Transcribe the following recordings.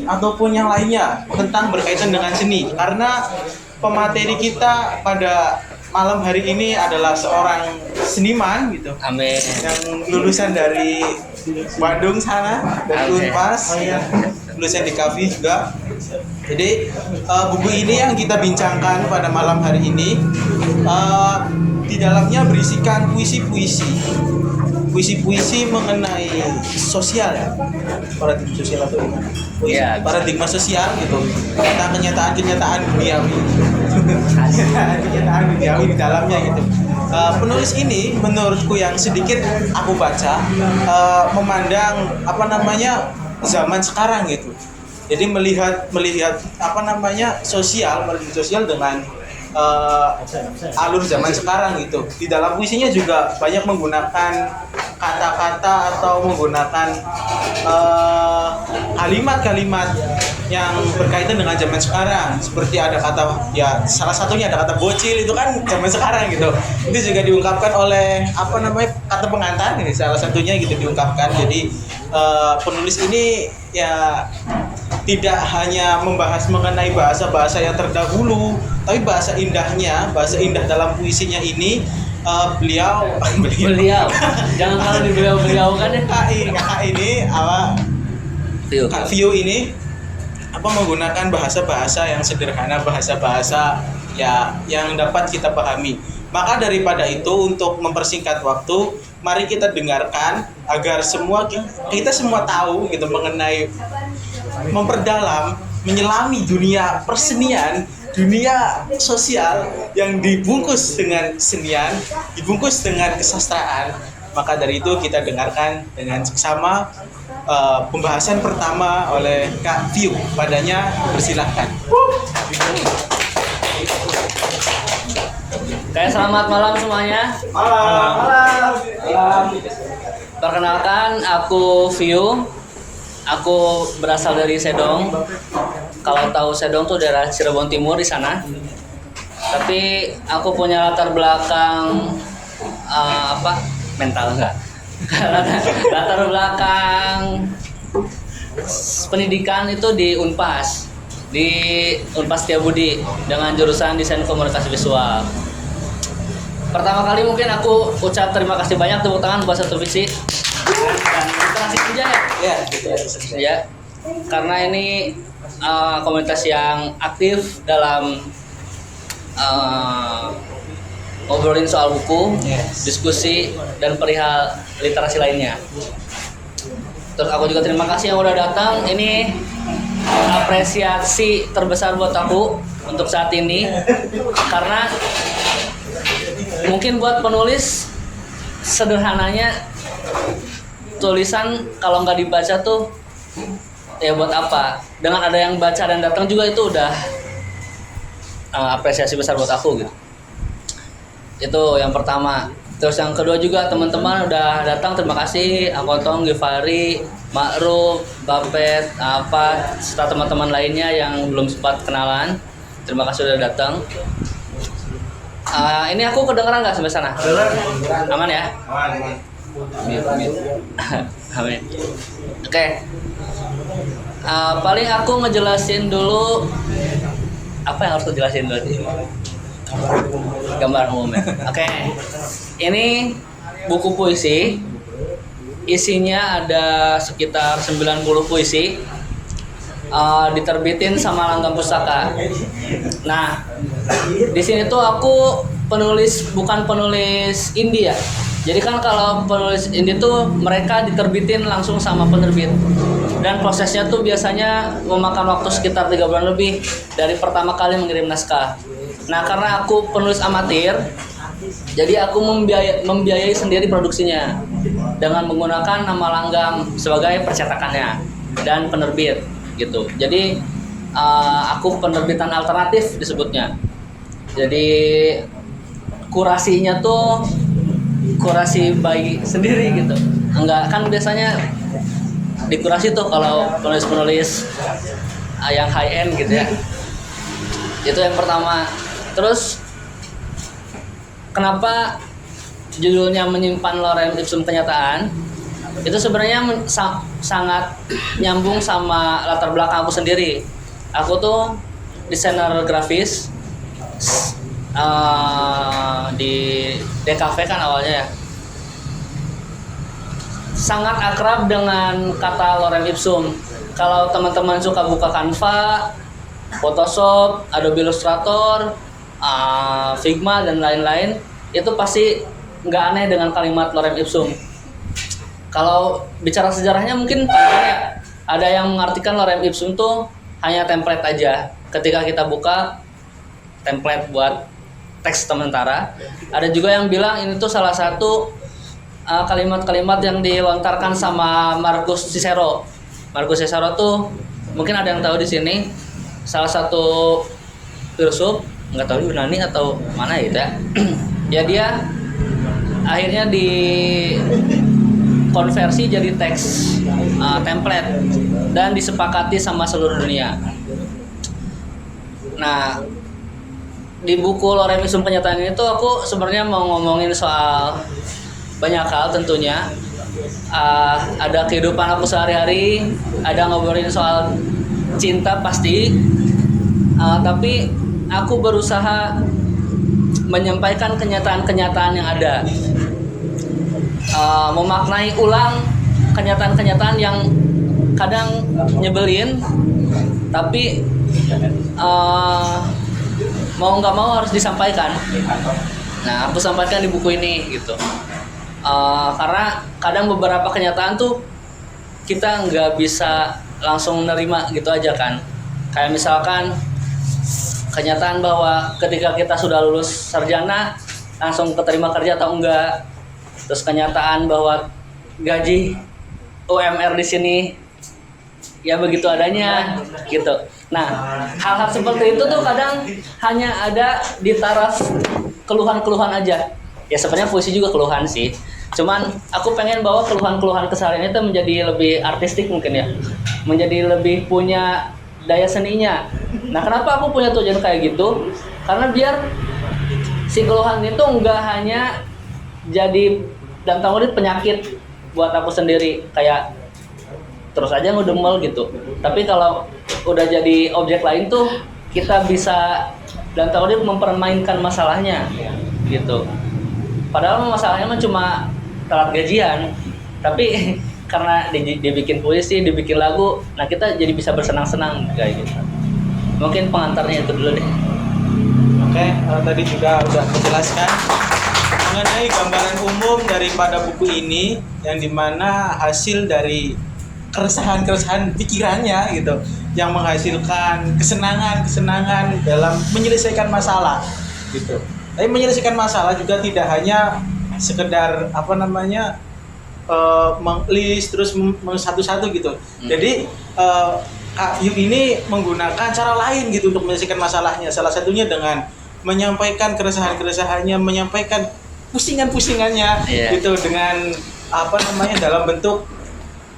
ataupun yang lainnya tentang berkaitan dengan seni. Karena pemateri kita pada malam hari ini adalah seorang seniman gitu. Amin. Yang lulusan dari Bandung sana, dari Amin. Unpas, lulusan di KAVI juga. Jadi buku ini yang kita bincangkan pada malam hari ini di dalamnya berisikan puisi-puisi mengenai sosial ya, paradigma sosial atau gimana? Iya, Paradigma sosial gitu, tentang kenyataan duniawi, kenyataan duniawi di dalamnya gitu. Penulis ini menurutku yang sedikit aku baca memandang zaman sekarang gitu. Jadi melihat sosial dengan alur zaman sekarang gitu. Di dalam puisinya juga banyak menggunakan kata-kata atau menggunakan kalimat-kalimat yang berkaitan dengan zaman sekarang. Seperti ada kata, ya salah satunya ada kata bocil, itu kan zaman sekarang gitu. Itu juga diungkapkan oleh kata pengantar ini salah satunya gitu diungkapkan. Jadi penulis ini ya tidak hanya membahas mengenai bahasa-bahasa yang terdahulu, tapi bahasa indah dalam puisinya ini beliau Jangan kalau di beliau kan ya. Kak ini Kak Vio ini menggunakan bahasa-bahasa yang sederhana, bahasa-bahasa ya yang dapat kita pahami. Maka daripada itu, untuk mempersingkat waktu, mari kita dengarkan agar kita semua tahu gitu mengenai memperdalam, menyelami dunia persenian, dunia sosial yang dibungkus dengan kesenian, dibungkus dengan kesastraan. Maka dari itu kita dengarkan dengan seksama pembahasan pertama oleh Kak Vio. Padanya persilahkan. Kayak selamat malam semuanya. Malam. Perkenalkan, aku Vio. Aku berasal dari Sedong. Kalau tahu Sedong tuh daerah Cirebon Timur di sana. Tapi aku punya latar belakang mental enggak. Latar belakang pendidikan itu di Unpas. Di Unpas Setiabudi dengan jurusan Desain Komunikasi Visual. Pertama kali mungkin aku ucap terima kasih banyak, tepuk tangan buat satu visi. Dan literasi kerja ya, karena ini komunitas yang aktif dalam ngobrolin soal buku, diskusi dan perihal literasi lainnya. Terus aku juga terima kasih yang udah datang. Ini apresiasi terbesar buat aku untuk saat ini, karena mungkin buat penulis sederhananya tulisan kalau nggak dibaca tuh ya buat apa. Dengan ada yang baca dan datang juga itu udah apresiasi besar buat aku gitu. Itu yang pertama. Terus yang kedua juga teman-teman udah datang, terima kasih. Akotong, Givari, Ma'ruf, Bapet, serta teman-teman lainnya yang belum sempat kenalan. Terima kasih udah datang. Ini aku kedengeran nggak sampai sana? Aman ya? Aman. Amin. Oke. Paling aku ngejelasin dulu apa yang harus aku jelasin dulu. Gambar umumnya. Oke. Ini buku puisi. Isinya ada sekitar 90 puisi. Diterbitin sama Langgam Pustaka. Nah, di sini tuh aku bukan penulis indie ya. Jadi kan kalau penulis indie tuh mereka diterbitin langsung sama penerbit. Dan prosesnya tuh biasanya memakan waktu sekitar 3 bulan lebih dari pertama kali mengirim naskah. Nah, karena aku penulis amatir, jadi aku membiayai sendiri produksinya dengan menggunakan nama Langgam sebagai percetakannya dan penerbit gitu. Jadi aku penerbitan alternatif disebutnya. Jadi kurasinya tuh kurasi bayi sendiri gitu. Enggak, kan biasanya dikurasi tuh kalau penulis-penulis yang high end gitu ya. Itu yang pertama. Terus kenapa judulnya Menyimpan Lorem Ipsum Kenyataan? itu sebenarnya sangat nyambung sama latar belakang aku sendiri. Aku tuh desainer grafis di DKV kan awalnya ya. Sangat akrab dengan kata lorem ipsum. Kalau teman-teman suka buka Canva, Photoshop, Adobe Illustrator, Figma dan lain-lain, itu pasti nggak aneh dengan kalimat lorem ipsum. Kalau bicara sejarahnya mungkin panjang ya. Ada yang mengartikan lorem ipsum tuh hanya template aja. Ketika kita buka template buat teks sementara. Ada juga yang bilang ini tuh salah satu kalimat-kalimat yang dilontarkan sama Marcus Cicero. Marcus Cicero tuh mungkin ada yang tahu di sini, salah satu filsuf, nggak tahu Yunani atau mana gitu ya. Ya dia akhirnya dikonversi jadi teks template dan disepakati sama seluruh dunia. Nah, di buku Lorem Ipsum Kenyataan ini tuh aku sebenarnya mau ngomongin soal banyak hal tentunya. Ada kehidupan aku sehari-hari, ada ngobrolin soal cinta pasti, tapi aku berusaha menyampaikan kenyataan-kenyataan yang ada, memaknai ulang kenyataan-kenyataan yang kadang nyebelin, tapi mau nggak mau harus disampaikan. Nah, aku sampaikan di buku ini gitu. Karena kadang beberapa kenyataan tuh kita nggak bisa langsung nerima gitu aja kan. Kayak misalkan kenyataan bahwa ketika kita sudah lulus sarjana langsung keterima kerja atau enggak. Terus kenyataan bahwa gaji UMR di sini ya begitu adanya gitu. Nah, hal-hal seperti itu tuh kadang hanya ada di taraf keluhan-keluhan aja. Ya sebenarnya puisi juga keluhan sih. Cuman aku pengen bawa keluhan-keluhan keseharian itu menjadi lebih artistik mungkin ya. Menjadi lebih punya daya seninya. Nah, kenapa aku punya tujuan kayak gitu? Karena biar si keluhan itu enggak hanya jadi dan tanggung penyakit buat aku sendiri kayak terus aja ngedumel gitu. Tapi kalau udah jadi objek lain tuh kita bisa dan tanggung mempermainkan masalahnya gitu. Padahal masalahnya mah cuma telat gajian, tapi karena dibikin puisi, dibikin lagu, nah kita jadi bisa bersenang-senang kayak gitu. Mungkin pengantarnya itu dulu deh. Oke, tadi juga udah menjelaskan mengenai gambaran umum daripada buku ini, yang dimana hasil dari keresahan-keresahan pikirannya gitu, yang menghasilkan kesenangan dalam menyelesaikan masalah gitu. Tapi menyelesaikan masalah juga tidak hanya sekedar menglist terus satu-satu gitu. Jadi Kak Yuk ini menggunakan cara lain gitu untuk menyelesaikan masalahnya. Salah satunya dengan menyampaikan keresahan-keresahannya, menyampaikan pusingan-pusingannya gitu dengan dalam bentuk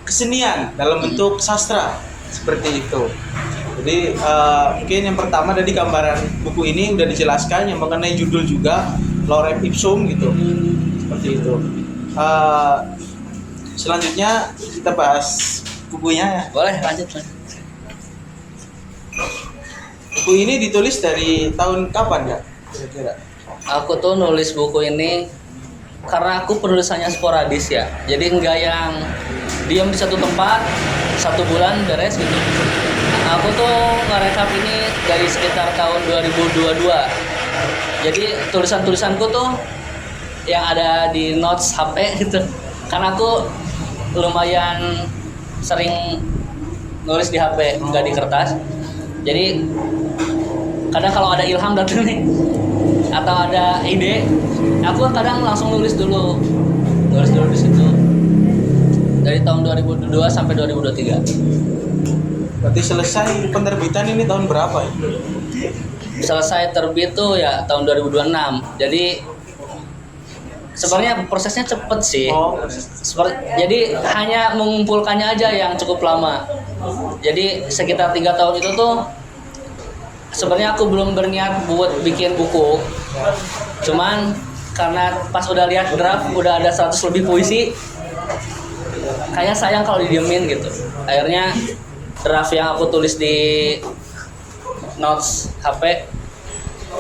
kesenian, dalam bentuk sastra seperti itu. Jadi mungkin yang pertama dari gambaran buku ini udah dijelaskan, yang mengenai judul juga Lorem Ipsum gitu, seperti itu. Selanjutnya kita bahas bukunya ya. Boleh lanjut. Buku ini ditulis dari tahun kapan ya kira-kira? Aku tuh nulis buku ini karena aku penulisannya sporadis ya. Jadi enggak yang diam di satu tempat 1 bulan beres gitu. Aku tuh ngerekap ini dari sekitar tahun 2022. Jadi tulisan-tulisanku tuh yang ada di notes HP gitu. Karena aku lumayan sering nulis di HP, nggak di kertas. Jadi kadang kalau ada ilham datang nih atau ada ide, aku kadang langsung nulis dulu di situ. Dari tahun 2022 sampai 2023. Berarti selesai penerbitan ini tahun berapa ya? Selesai terbit tuh ya tahun 2026. Jadi sebenarnya prosesnya cepet sih. Jadi hanya mengumpulkannya aja yang cukup lama. Jadi sekitar 3 tahun itu tuh sebenarnya aku belum berniat buat bikin buku. Cuman karena pas udah lihat draft udah ada 100 lebih puisi, kayak sayang kalau didiemin gitu. Akhirnya draft yang aku tulis di notes HP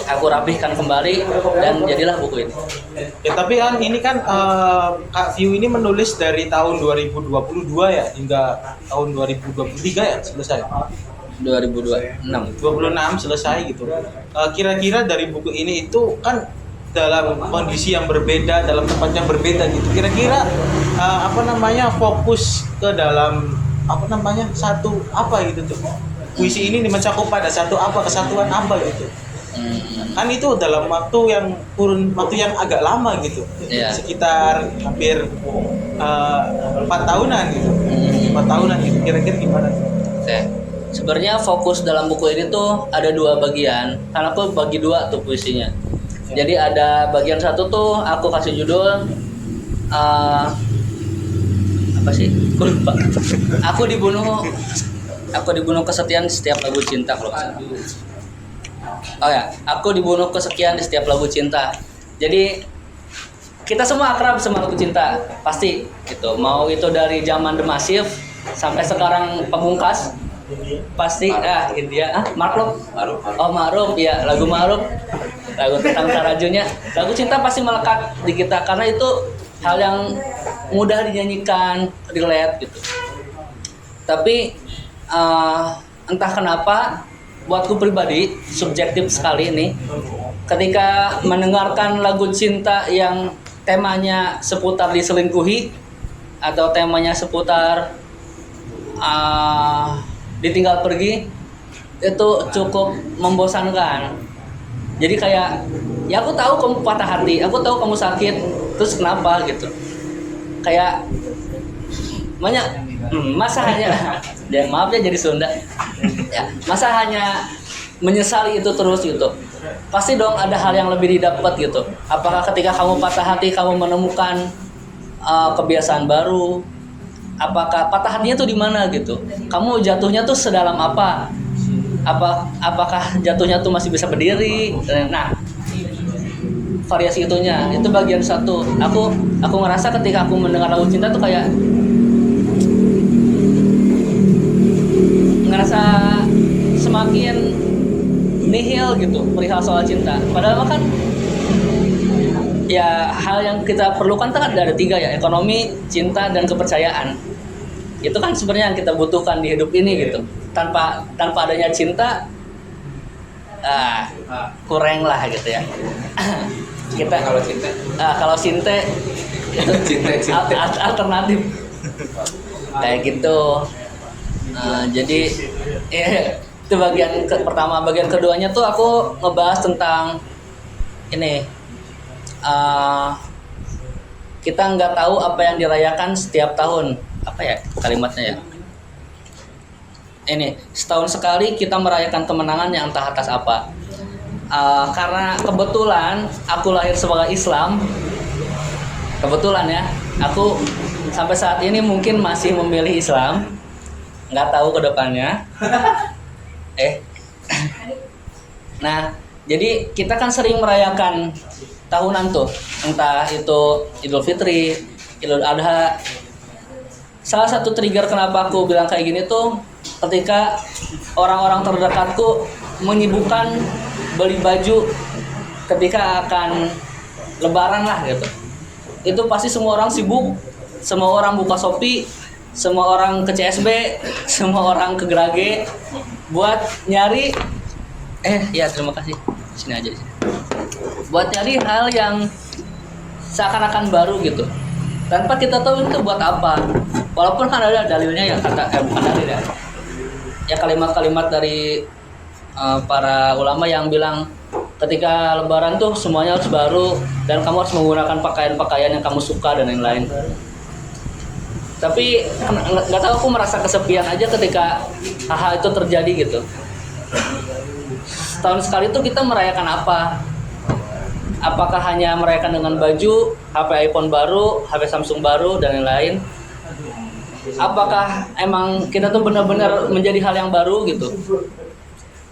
aku rapihkan kembali dan jadilah buku ini. Ya tapi kan ini kan Kak View ini menulis dari tahun 2022 ya hingga tahun 2023 ya selesai. 2026. 26 selesai gitu. Kira-kira dari buku ini itu kan dalam kondisi yang berbeda, dalam tempat yang berbeda gitu. Kira-kira fokus ke dalam satu apa gitu tuh. Puisi ini mencakup pada satu apa, kesatuan apa gitu. Kan itu dalam waktu yang agak lama gitu. Iya. Sekitar hampir 4 tahunan gitu. 4 tahunan gitu. Kira-kira gimana tuh? Oke. Sebenarnya fokus dalam buku ini tuh ada 2 bagian. Karena aku bagi 2 tuh puisinya. Jadi ada bagian satu tuh aku kasih judul apa sih? Aku lupa. Aku dibunuh kesekian di setiap lagu cinta kalau nggak salah. Oh ya, aku dibunuh kesekian di setiap lagu cinta. Jadi kita semua akrab sama lagu cinta, pasti gitu. Mau itu dari zaman The Massive sampai sekarang Pamungkas, pasti India, Mark ya, lagu Ma'ruf, lagu tentang Tarajunya, lagu cinta pasti melekat di kita karena itu hal yang mudah dinyanyikan, relate gitu. Tapi entah kenapa buatku pribadi subjektif sekali ini ketika mendengarkan lagu cinta yang temanya seputar diselingkuhi atau temanya seputar ditinggal pergi itu cukup membosankan. Jadi kayak ya aku tahu kamu patah hati, aku tahu kamu sakit, terus kenapa gitu. Kayak banyak masa hanya dan maaf ya jadi Sunda ya, masa hanya menyesali itu terus gitu. Pasti dong ada hal yang lebih didapat gitu. Apakah ketika kamu patah hati kamu menemukan kebiasaan baru? Apakah patah hatinya tuh di mana gitu? Kamu jatuhnya tuh sedalam apa? Apakah jatuhnya tuh masih bisa berdiri? Nah, variasi itunya itu bagian satu. Aku ngerasa ketika aku mendengar lagu cinta tuh kayak ngerasa semakin nihil gitu perihal soal cinta. Padahal kan ya hal yang kita perlukan kan ada 3 ya, ekonomi, cinta, dan kepercayaan. Itu kan sebenarnya yang kita butuhkan di hidup ini gitu. Tanpa adanya cinta kurang lah gitu ya. Kita kalau cinta alternatif kayak gitu. Jadi itu bagian pertama. Bagian keduanya tuh aku ngebahas tentang ini, kita nggak tahu apa yang dirayakan setiap tahun. Apa ya kalimatnya ya, ini setahun sekali kita merayakan kemenangan yang entah atas apa. Karena kebetulan aku lahir sebagai Islam, kebetulan ya, aku sampai saat ini mungkin masih memilih Islam. Nggak tahu ke depannya. Nah, jadi kita kan sering merayakan tahunan tuh, entah itu Idul Fitri, Idul Adha. Salah satu trigger kenapa aku bilang kayak gini tuh ketika orang-orang terdekatku menyibukkan beli baju ketika akan Lebaran lah gitu. Itu pasti semua orang sibuk, semua orang buka Shopee, semua orang ke CSB, semua orang ke Gerage buat nyari ya terima kasih. Sini aja sini. Buat nyari hal yang seakan-akan baru gitu. Tanpa kita tahu itu buat apa. Walaupun kan ada dalilnya ya, bukan dalil ya. Ya kalimat-kalimat dari para ulama yang bilang ketika Lebaran tuh semuanya harus baru dan kamu harus menggunakan pakaian-pakaian yang kamu suka dan lain-lain. Tapi nggak tahu, aku merasa kesepian aja ketika hal itu terjadi gitu. Setahun sekali tuh kita merayakan apa? Apakah hanya merayakan dengan baju, HP iPhone baru, HP Samsung baru dan lain-lain? Apakah emang kita tuh benar-benar menjadi hal yang baru gitu?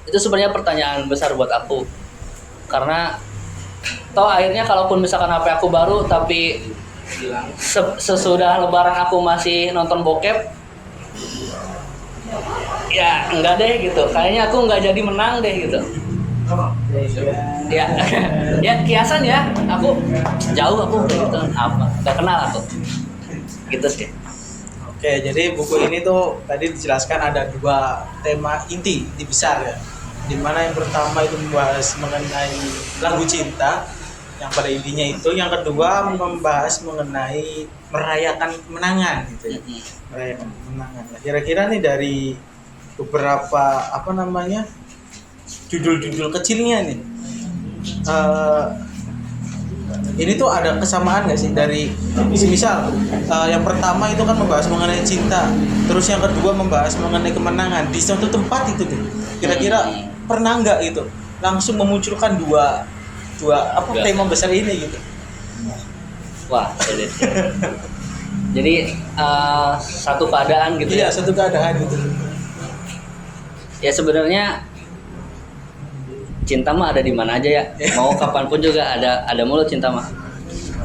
Itu sebenarnya pertanyaan besar buat aku. Karena toh akhirnya kalaupun misalkan HP aku baru tapi Sesudah lebaran aku masih nonton bokep, ya enggak deh gitu, kayaknya aku nggak jadi menang deh gitu. Ya ya kiasan ya, aku jauh aku kayak gitu, apa nggak kenal aku gitu sih. Oke, jadi buku ini tuh tadi dijelaskan ada dua tema inti besar ya. Dimana yang pertama itu membahas mengenai lagu cinta yang pada intinya itu, yang kedua membahas mengenai merayakan kemenangan gitu ya. Merayakan kemenangan. Nah, kira-kira nih dari beberapa judul-judul kecilnya nih, ini tuh ada kesamaan nggak sih dari misal yang pertama itu kan membahas mengenai cinta, terus yang kedua membahas mengenai kemenangan di suatu tempat itu tuh, kira-kira pernah nggak itu langsung memunculkan dua tema besar ini gitu? Wah sulit. Jadi satu keadaan gitu Iya, ya. satu keadaan gitu. Ya sebenarnya cinta mah ada di mana aja ya, mau kapanpun juga ada mulu cinta mah.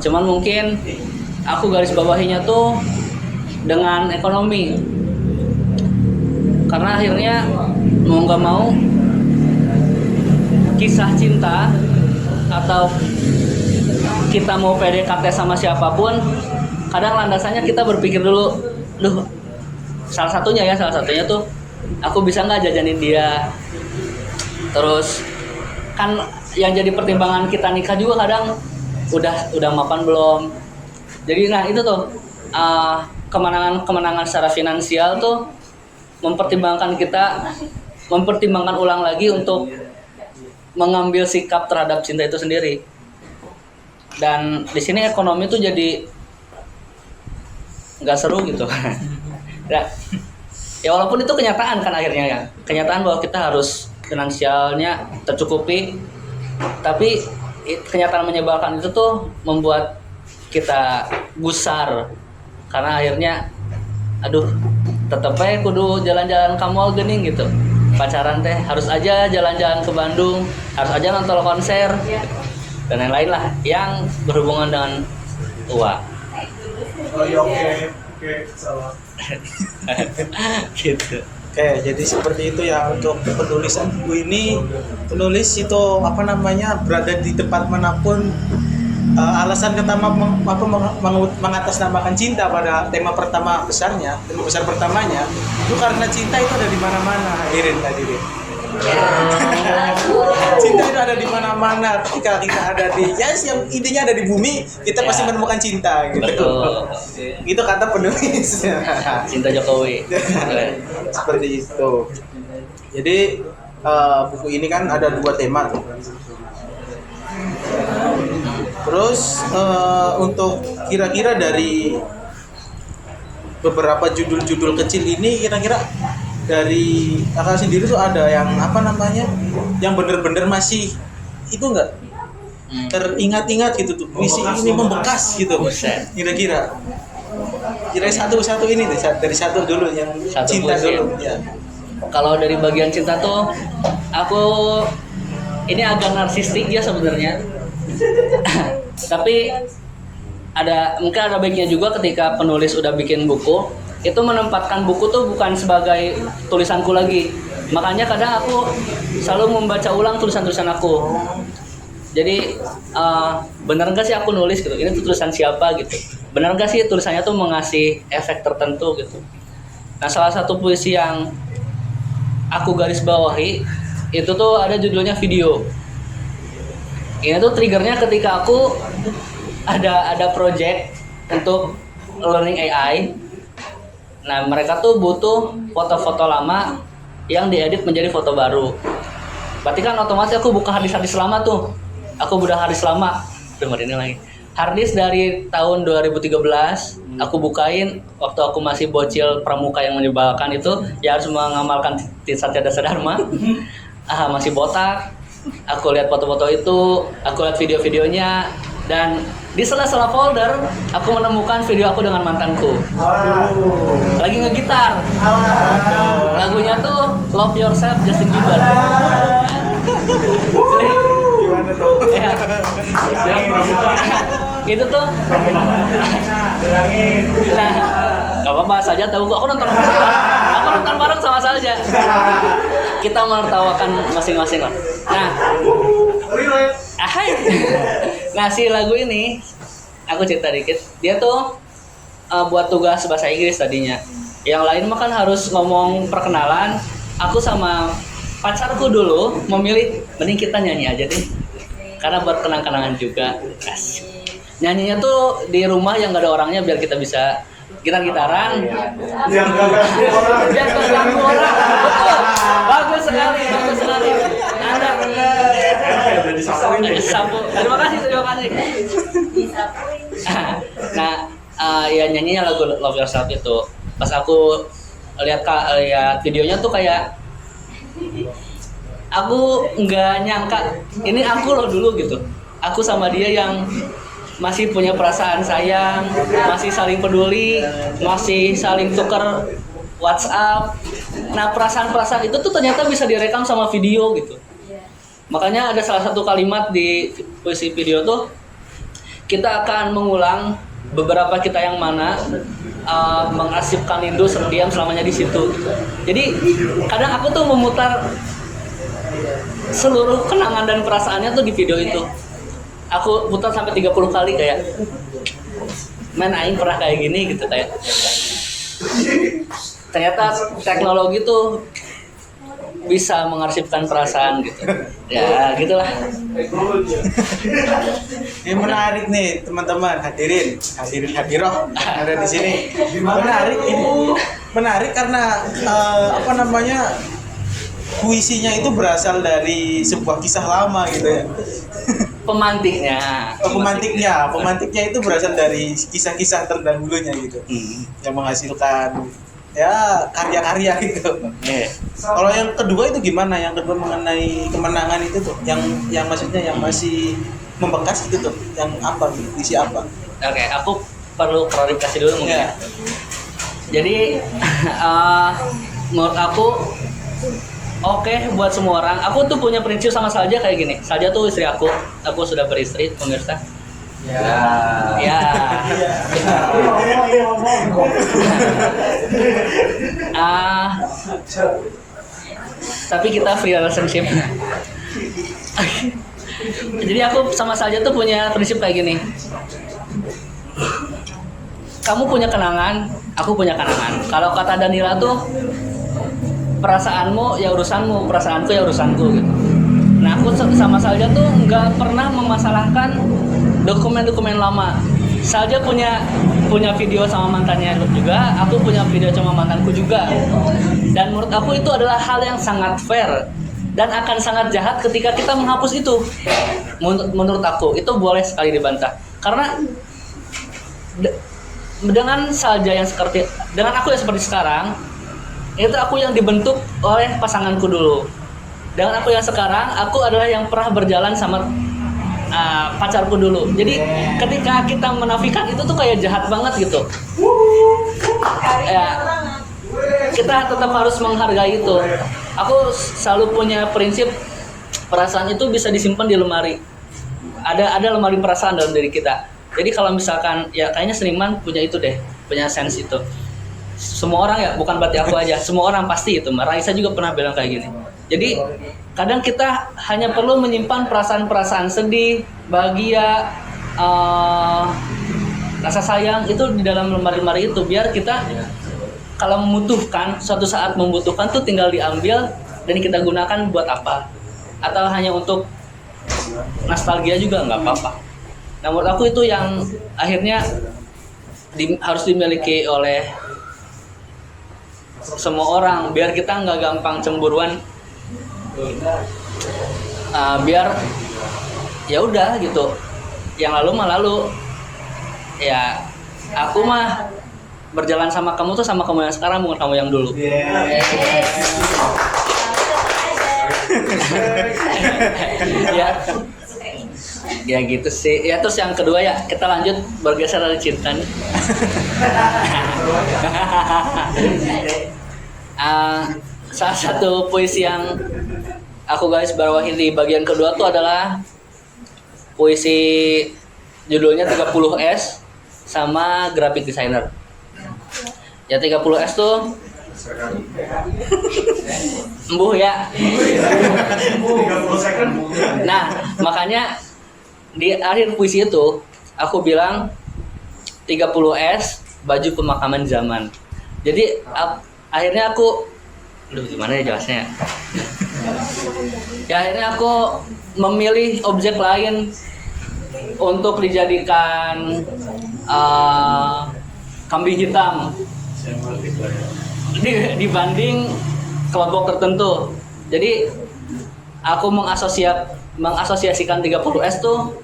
Cuman mungkin aku garis bawahinya tuh dengan ekonomi, karena akhirnya mau nggak mau kisah cinta atau kita mau PDKT sama siapapun, kadang landasannya kita berpikir dulu, salah satunya tuh aku bisa nggak jajanin dia. Terus kan yang jadi pertimbangan kita nikah juga kadang udah mapan belum. Jadi nah itu tuh kemenangan secara finansial tuh mempertimbangkan ulang lagi untuk mengambil sikap terhadap cinta itu sendiri. Dan di sini ekonomi tuh jadi nggak seru gitu. Ya walaupun itu kenyataan kan akhirnya ya, kenyataan bahwa kita harus finansialnya tercukupi, tapi kenyataan menyebalkan itu tuh membuat kita gusar, karena akhirnya tetep aja kudu jalan-jalan ke mall gening gitu, pacaran teh harus aja jalan-jalan ke Bandung, harus aja nonton konser dan lain-lain lah yang berhubungan dengan uang. Oke, salah. Gitu. Oke, jadi seperti itu ya untuk penulisan buku ini. Penulis itu berada di tempat manapun, alasan pertama mengatasnamakan cinta pada tema besar pertamanya itu karena cinta itu ada di mana-mana. Hadirin. Cinta itu ada di mana-mana. Ketika kita ada yang intinya ada di bumi, kita pasti menemukan cinta gitu. Betul. Itu kata penulis. Cinta Jokowi. Seperti itu. Jadi buku ini kan ada dua tema tuh. Terus untuk kira-kira dari beberapa judul-judul kecil ini, kira-kira dari kakak sendiri tuh ada yang yang bener-bener masih itu enggak teringat-ingat gitu tuh, puisi ini membekas gitu, kira-kira satu ini deh, dari satu dulu yang satu cinta puisi dulu ya. Kalau dari bagian cinta tuh aku ini agak narsistik ya sebenarnya. Tapi mungkin ada baiknya juga ketika penulis udah bikin buku itu menempatkan buku tuh bukan sebagai tulisanku lagi. Makanya kadang aku selalu membaca ulang tulisan-tulisan aku. Jadi benar nggak sih aku nulis gitu, ini tuh tulisan siapa gitu, benar nggak sih tulisannya tuh mengasih efek tertentu gitu. Nah salah satu puisi yang aku garis bawahi itu tuh ada judulnya Video. Ini tuh triggernya ketika aku ada project untuk learning AI. Nah mereka tuh butuh foto-foto lama yang diedit menjadi foto baru. Berarti kan otomatis aku buka harddisk lama tuh. Aku udah harddisk lama. Dengar ini lagi. Harddisk dari tahun 2013 aku bukain waktu aku masih bocil pramuka yang menyebalkan itu, ya harus mengamalkan Satya Dasa Dharma. Masih botak. Aku lihat foto-foto itu, aku lihat video-videonya, dan di sela-sela folder aku menemukan video aku dengan mantanku. Lagi ngegitar. Lagunya tuh Love Yourself Justin Bieber. gimana tuh? Ya. Itu tuh. Nah, gak apa-apa saja tahu gua. Aku nonton bareng sama Salja. Kita menertawakan masing-masing lah. Nah, nah si lagu ini aku cerita dikit. Dia tuh buat tugas bahasa Inggris tadinya. Yang lain mah kan harus ngomong perkenalan. Aku sama pacarku dulu memilih mending kita nyanyi aja deh. Karena buat kenang-kenangan juga. Asik. Nyanyinya tuh di rumah yang gak ada orangnya biar kita bisa gitar-gitaran. Yang Biar terganggu orang. Betul. Bagus sekali. Anda disapu. Terima kasih. Nah, ya nyanyinya lagu Love Yourself itu. Pas aku lihat videonya tuh kayak aku nggak nyangka ini aku loh dulu gitu. Aku sama dia yang masih punya perasaan sayang, masih saling peduli, masih saling tuker WhatsApp. Nah perasaan-perasaan itu tuh ternyata bisa direkam sama video gitu. Makanya ada salah satu kalimat di puisi video tuh, kita akan mengulang beberapa kita yang mana mengarsipkan rindu diam selamanya di situ. Jadi kadang aku tuh memutar seluruh kenangan dan perasaannya tuh di video itu. Aku putar sampai 30 kali kayak man aing pernah kayak gini gitu kayak. Ternyata teknologi tuh bisa mengarsipkan perasaan gitu. Ya, gitulah. Ini menarik nih teman-teman, hadirin hadiroh yang ada di sini. Menarik ini. Menarik karena puisinya itu berasal dari sebuah kisah lama gitu ya. Pemantiknya itu berasal dari kisah-kisah terdahulunya gitu. Yang menghasilkan ya karya-karya gitu. Kalau yang kedua itu gimana? Yang kedua mengenai kemenangan itu tuh, yang maksudnya yang masih membekas itu tuh, yang apa? Isi apa? Oke, aku perlu klarifikasi dulu mungkin. Ya. Jadi menurut aku oke, buat semua orang. Aku tuh punya prinsip sama Salja kayak gini. Salja tuh istri aku. Aku sudah beristri, pemirsa. Ya. Tapi kita free relationship. Jadi aku sama Salja tuh punya prinsip kayak gini. Kamu punya kenangan, aku punya kenangan. Kalau kata Danila tuh, perasaanmu ya urusanmu, perasaanku ya urusanku gitu. Nah aku sama Salja tuh nggak pernah memasalahkan dokumen-dokumen lama. Salja punya video sama mantannya juga, aku punya video sama mantanku juga. Dan menurut aku itu adalah hal yang sangat fair dan akan sangat jahat ketika kita menghapus itu. Menurut aku itu boleh sekali dibantah. Karena dengan Salja yang seperti, dengan aku yang seperti sekarang, itu aku yang dibentuk oleh pasanganku dulu. Dengan aku yang sekarang, aku adalah yang pernah berjalan sama pacarku dulu. Jadi ketika kita menafikan itu tuh kayak jahat banget gitu. Ya, kita tetap harus menghargai itu. Aku selalu punya prinsip perasaan itu bisa disimpan di lemari. Ada lemari perasaan dalam diri kita. Jadi kalau misalkan ya kayaknya seniman punya itu deh, punya sense itu. Semua orang ya, bukan berarti aku aja, semua orang pasti itu. Raisa juga pernah bilang kayak gini. Jadi kadang kita hanya perlu menyimpan perasaan-perasaan sedih, bahagia, rasa sayang itu di dalam lemari-lemari itu, biar kita kalau membutuhkan, suatu saat membutuhkan tuh tinggal diambil dan kita gunakan buat apa. Atau hanya untuk nostalgia juga nggak apa-apa. Nah menurut aku itu yang akhirnya harus dimiliki oleh semua orang, biar kita nggak gampang cemburuan, biar ya udah gitu, yang lalu mah lalu. Ya aku mah berjalan sama kamu tuh sama kamu yang sekarang, bukan kamu yang dulu. Ya gitu sih. Ya terus yang kedua ya, kita lanjut bergeser dari cinta nih. Salah satu puisi yang aku garis bawahi di bagian kedua tuh adalah puisi judulnya 30S sama graphic designer. Ya 30S tuh embuh ya. Nah, makanya di akhir puisi itu aku bilang 30S baju pemakaman zaman. Jadi akhirnya aku gimana ya jelasnya? Ya akhirnya aku memilih objek lain untuk dijadikan kambing hitam dibanding kelompok tertentu. Jadi aku mengasosiasikan 30S tuh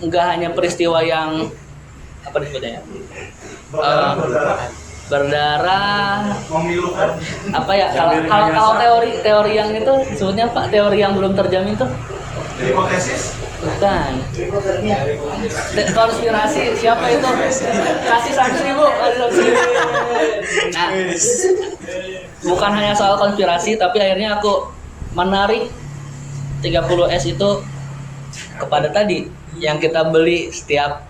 nggak hanya peristiwa yang apa disebutnya, berdarah, apa ya, kalau teori yang itu sebutnya Pak, teori yang belum terjamin tuh hipotesis. Bukan. Konspirasi siapa itu? Kasih saksi Bu. Nah, bukan hanya soal konspirasi, tapi akhirnya aku menarik 30S itu kepada tadi yang kita beli setiap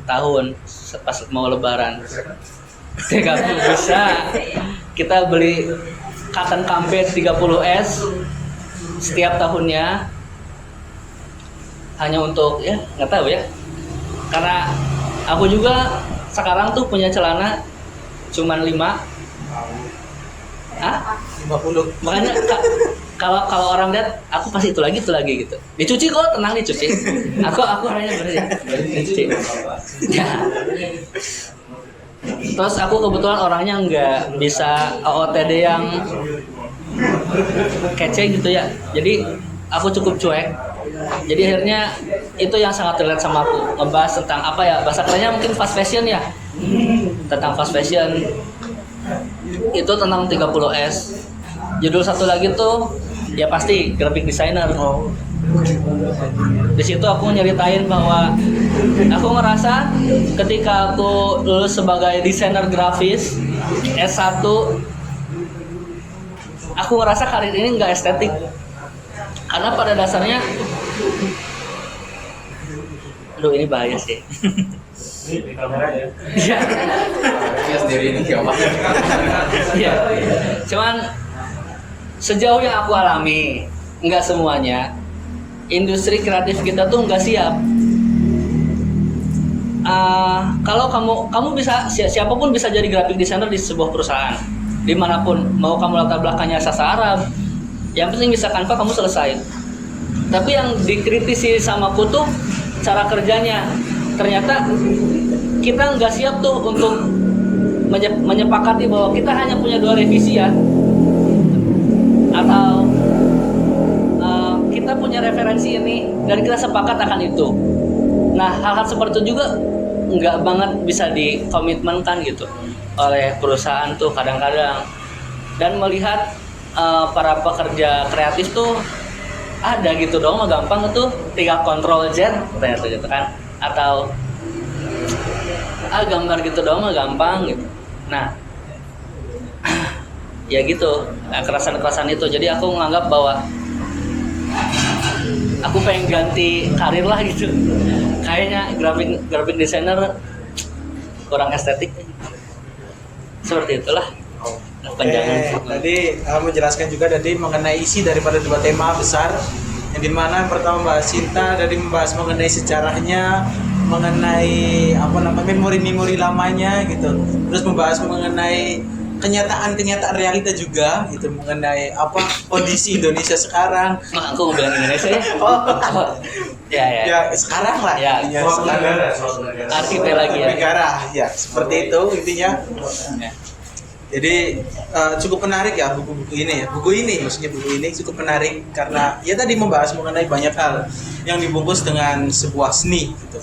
tahun pas mau lebaran. 30 bisa kita beli cotton campaign 30S setiap tahunnya hanya untuk ya nggak tahu ya, karena aku juga sekarang tuh punya celana cuman 5. 50. Makanya kalau orang lihat aku pasti itu lagi gitu. Dicuci kok, tenang dicuci. Aku hanya dicuci. Ya. Terus aku kebetulan orangnya nggak bisa OOTD yang kece gitu ya. Jadi aku cukup cuek. Jadi akhirnya itu yang sangat relate sama aku. Ngebahas tentang apa ya, bahasa kerennya mungkin fast fashion ya. Tentang fast fashion. Itu tentang 30S. Judul satu lagi tuh ya pasti graphic designer. Di situ aku nyeritain bahwa aku ngerasa ketika aku lulus sebagai desainer grafis S1, aku ngerasa karir ini nggak estetik. Karena pada dasarnya, aduh ini bahaya sih. Di kamera ya. Iya. Sendiri ini siapa? Iya. Cuman sejauh yang aku alami, nggak semuanya, industri kreatif kita tuh nggak siap. Kalau kamu bisa, siapapun bisa jadi graphic designer di sebuah perusahaan, dimanapun, mau kamu latar belakangnya sastra Arab, yang penting bisa Canva kamu selesai. Tapi yang dikritisi sama aku tuh cara kerjanya. Ternyata kita nggak siap tuh untuk menyepakati bahwa kita hanya punya 2 revisi ya, atau kita punya referensi ini dan kita sepakat akan itu. Nah, hal-hal seperti itu juga nggak banget bisa dikomitmenkan gitu oleh perusahaan tuh kadang-kadang. Dan melihat para pekerja kreatif tuh ada gitu dong, gampang tuh tinggal Ctrl Z ternyata gitu kan, atau gambar gitu dong gampang gitu. Nah ya gitu, kerasan itu. Jadi aku menganggap bahwa aku pengen ganti karir lah gitu. Kayaknya graphic designer kurang estetik. Seperti itulah. Tadi menjelaskan juga tadi mengenai isi daripada 2 tema besar, yang dimana pertama membahas cinta, dari membahas mengenai sejarahnya, mengenai memori-memori lamanya gitu, terus membahas mengenai kenyataan realita juga gitu, mengenai kondisi Indonesia sekarang. Aku mau bilang Indonesia ya. Ya sekarang lah ya, sekarang artikel lagi ya, negara ya, seperti itu intinya ya. Jadi cukup menarik ya buku ini cukup menarik karena ya tadi membahas mengenai banyak hal yang dibungkus dengan sebuah seni gitu.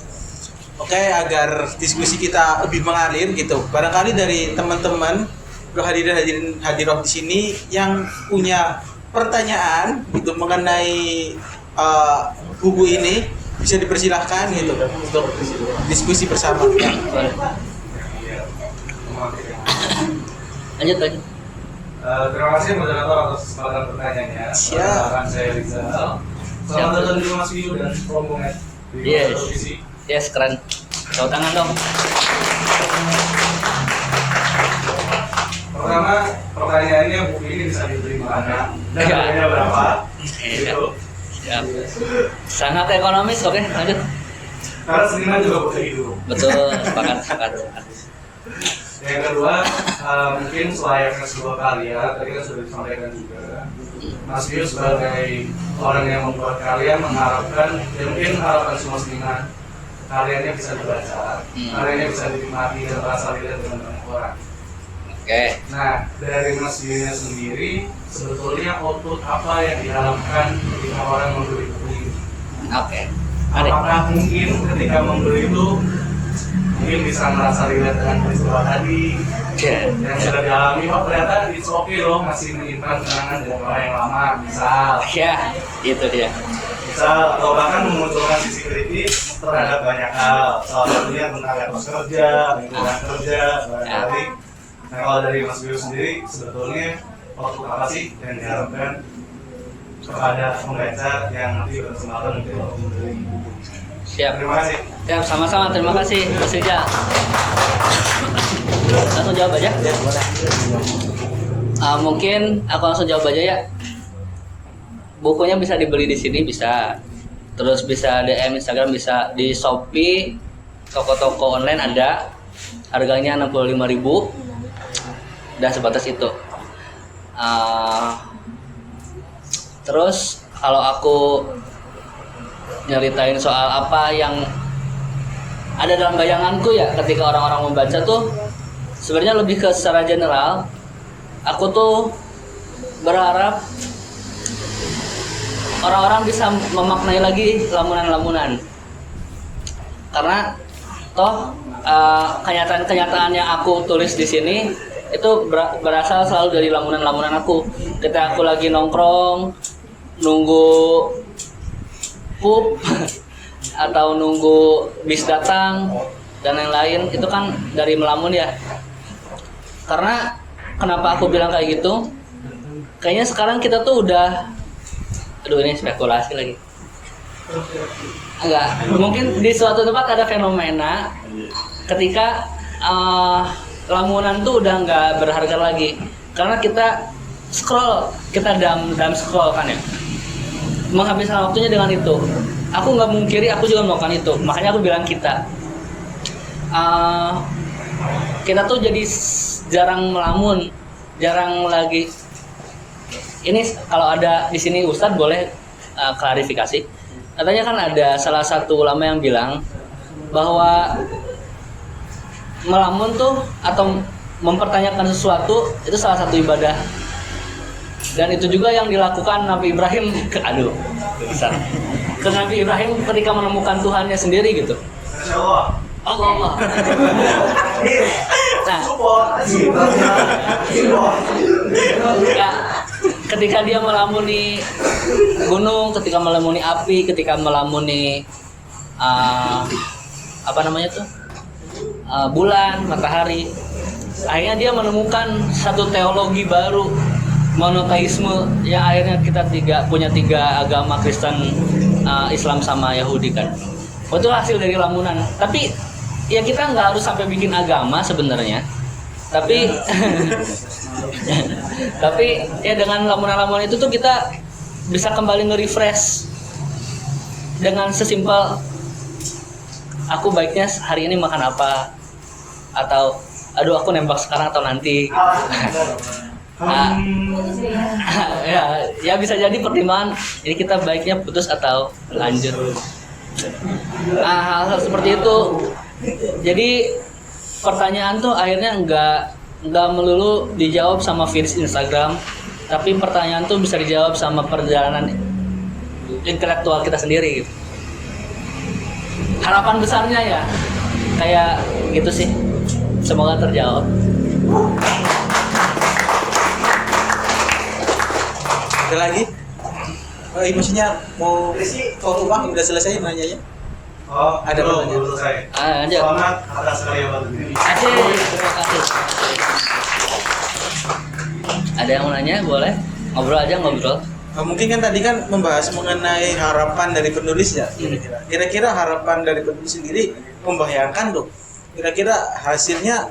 Oke, agar diskusi kita lebih mengalir gitu, barangkali dari teman-teman hadirin di sini yang punya pertanyaan gitu mengenai buku ini bisa dipersilahkan gitu untuk diskusi bersama ya. Lanjut. Terima kasih moderator atas kesempatan pertanyaannya. Siap. Saya Rizal. Selamat datang di Mas Wiyu dan rombongan. di Yes. televisi. Yes, keren. Tepuk tangan dong. Pertama, pertanyaannya buku ini bisa dibeli mana dan Ya. harganya berapa? Iya. Gitu. Siap. Sangat ekonomis, oke, lanjut. Karena seniman juga butuh hidup. Betul, sepakat. Yang kedua, mungkin selayaknya sebuah karya, tadi kan sudah disampaikan juga. Mas Bius sebagai orang yang membuat karya mengharapkan, ya mungkin harapan semua seniman, karyanya bisa dibaca, karyanya bisa dinikmati dan terasa dilihat dengan banyak orang. Oke. Nah, dari Mas Biusnya sendiri, sebetulnya output apa yang diharapkan ketika orang membeli buku ini? Oke. Mari. Apakah mungkin ketika membeli itu mungkin bisa merasa relate dengan peristiwa tadi Oke. yang sudah dialami, oh ternyata it's okay loh masih menyimpan kenangan dari orang yang lama, misal Ya, itu dia. atau bahkan memunculkan sisi kritis terhadap banyak hal, salah satunya tentang etos kerja, lingkungan kerja, barangkali. Nah kalau dari Mas Bius sendiri, sebetulnya waktu apa sih yang diharapkan kepada pembaca yang nanti berkesempatan untuk membeli buku? Siap. Terima kasih. Siap, sama-sama. Terima kasih, Mas Rija. Langsung jawab aja. Mungkin aku langsung jawab aja ya. Bukunya bisa dibeli di sini, bisa. Terus bisa DM Instagram, bisa di Shopee, toko-toko online ada. Harganya 65.000. Udah sebatas itu. Terus kalau aku nyeritain soal apa yang ada dalam bayanganku ya ketika orang-orang membaca tuh sebenarnya lebih ke secara general. Aku tuh berharap orang-orang bisa memaknai lagi lamunan-lamunan, karena toh kenyataan-kenyataan yang aku tulis di sini itu berasal selalu dari lamunan-lamunan aku. Ketika aku lagi nongkrong nunggu pup atau nunggu bis datang dan lain-lain, itu kan dari melamun ya. Karena kenapa aku bilang kayak gitu, kayaknya sekarang kita tuh udah, aduh ini spekulasi lagi, enggak, mungkin di suatu tempat ada fenomena ketika lamunan tuh udah nggak berharga lagi karena kita scroll, kita dam scroll kan ya, menghabiskan waktunya dengan itu. Aku nggak mungkiri, aku juga melakukan itu. Makanya aku bilang kita tuh jadi jarang melamun, jarang lagi. Ini kalau ada di sini Ustadz boleh klarifikasi. Katanya kan ada salah satu ulama yang bilang bahwa melamun tuh atau mempertanyakan sesuatu itu salah satu ibadah. Dan itu juga yang dilakukan Nabi Ibrahim ke Nabi Ibrahim ketika menemukan Tuhannya sendiri gitu. Insya Allah. Allah. Nah, ya, ketika dia melamuni gunung, ketika melamuni api, ketika melamuni bulan, matahari, akhirnya dia menemukan satu teologi baru, monoteisme, yang akhirnya kita punya tiga agama, Kristen, Islam sama Yahudi kan. Itu hasil dari lamunan. Tapi ya kita nggak harus sampai bikin agama sebenarnya. Tapi tapi ya dengan lamunan-lamunan itu tuh kita bisa kembali nge-refresh dengan sesimpel aku baiknya hari ini makan apa, atau aduh aku nembak sekarang atau nanti. Ya bisa jadi pertimbangan ini kita baiknya putus atau lanjut. Hal-hal seperti itu. Jadi pertanyaan tuh akhirnya nggak melulu dijawab sama feeds Instagram, tapi pertanyaan tuh bisa dijawab sama perjalanan intelektual kita sendiri gitu. Harapan besarnya ya kayak gitu sih. Semoga terjawab. Ada lagi? Oh, maksudnya mau uang udah selesai nanyanya? Oh, Ada pertanyaan? selesai. Lanjut. Selamat atas karya baru ini. Asik, terima kasih. Ada yang mau nanya? Boleh? Ngobrol aja, ngobrol. Mungkin kan tadi kan membahas mengenai harapan dari penulis ya. Kira-kira harapan dari penulis sendiri membayangkan tuh. Kira-kira hasilnya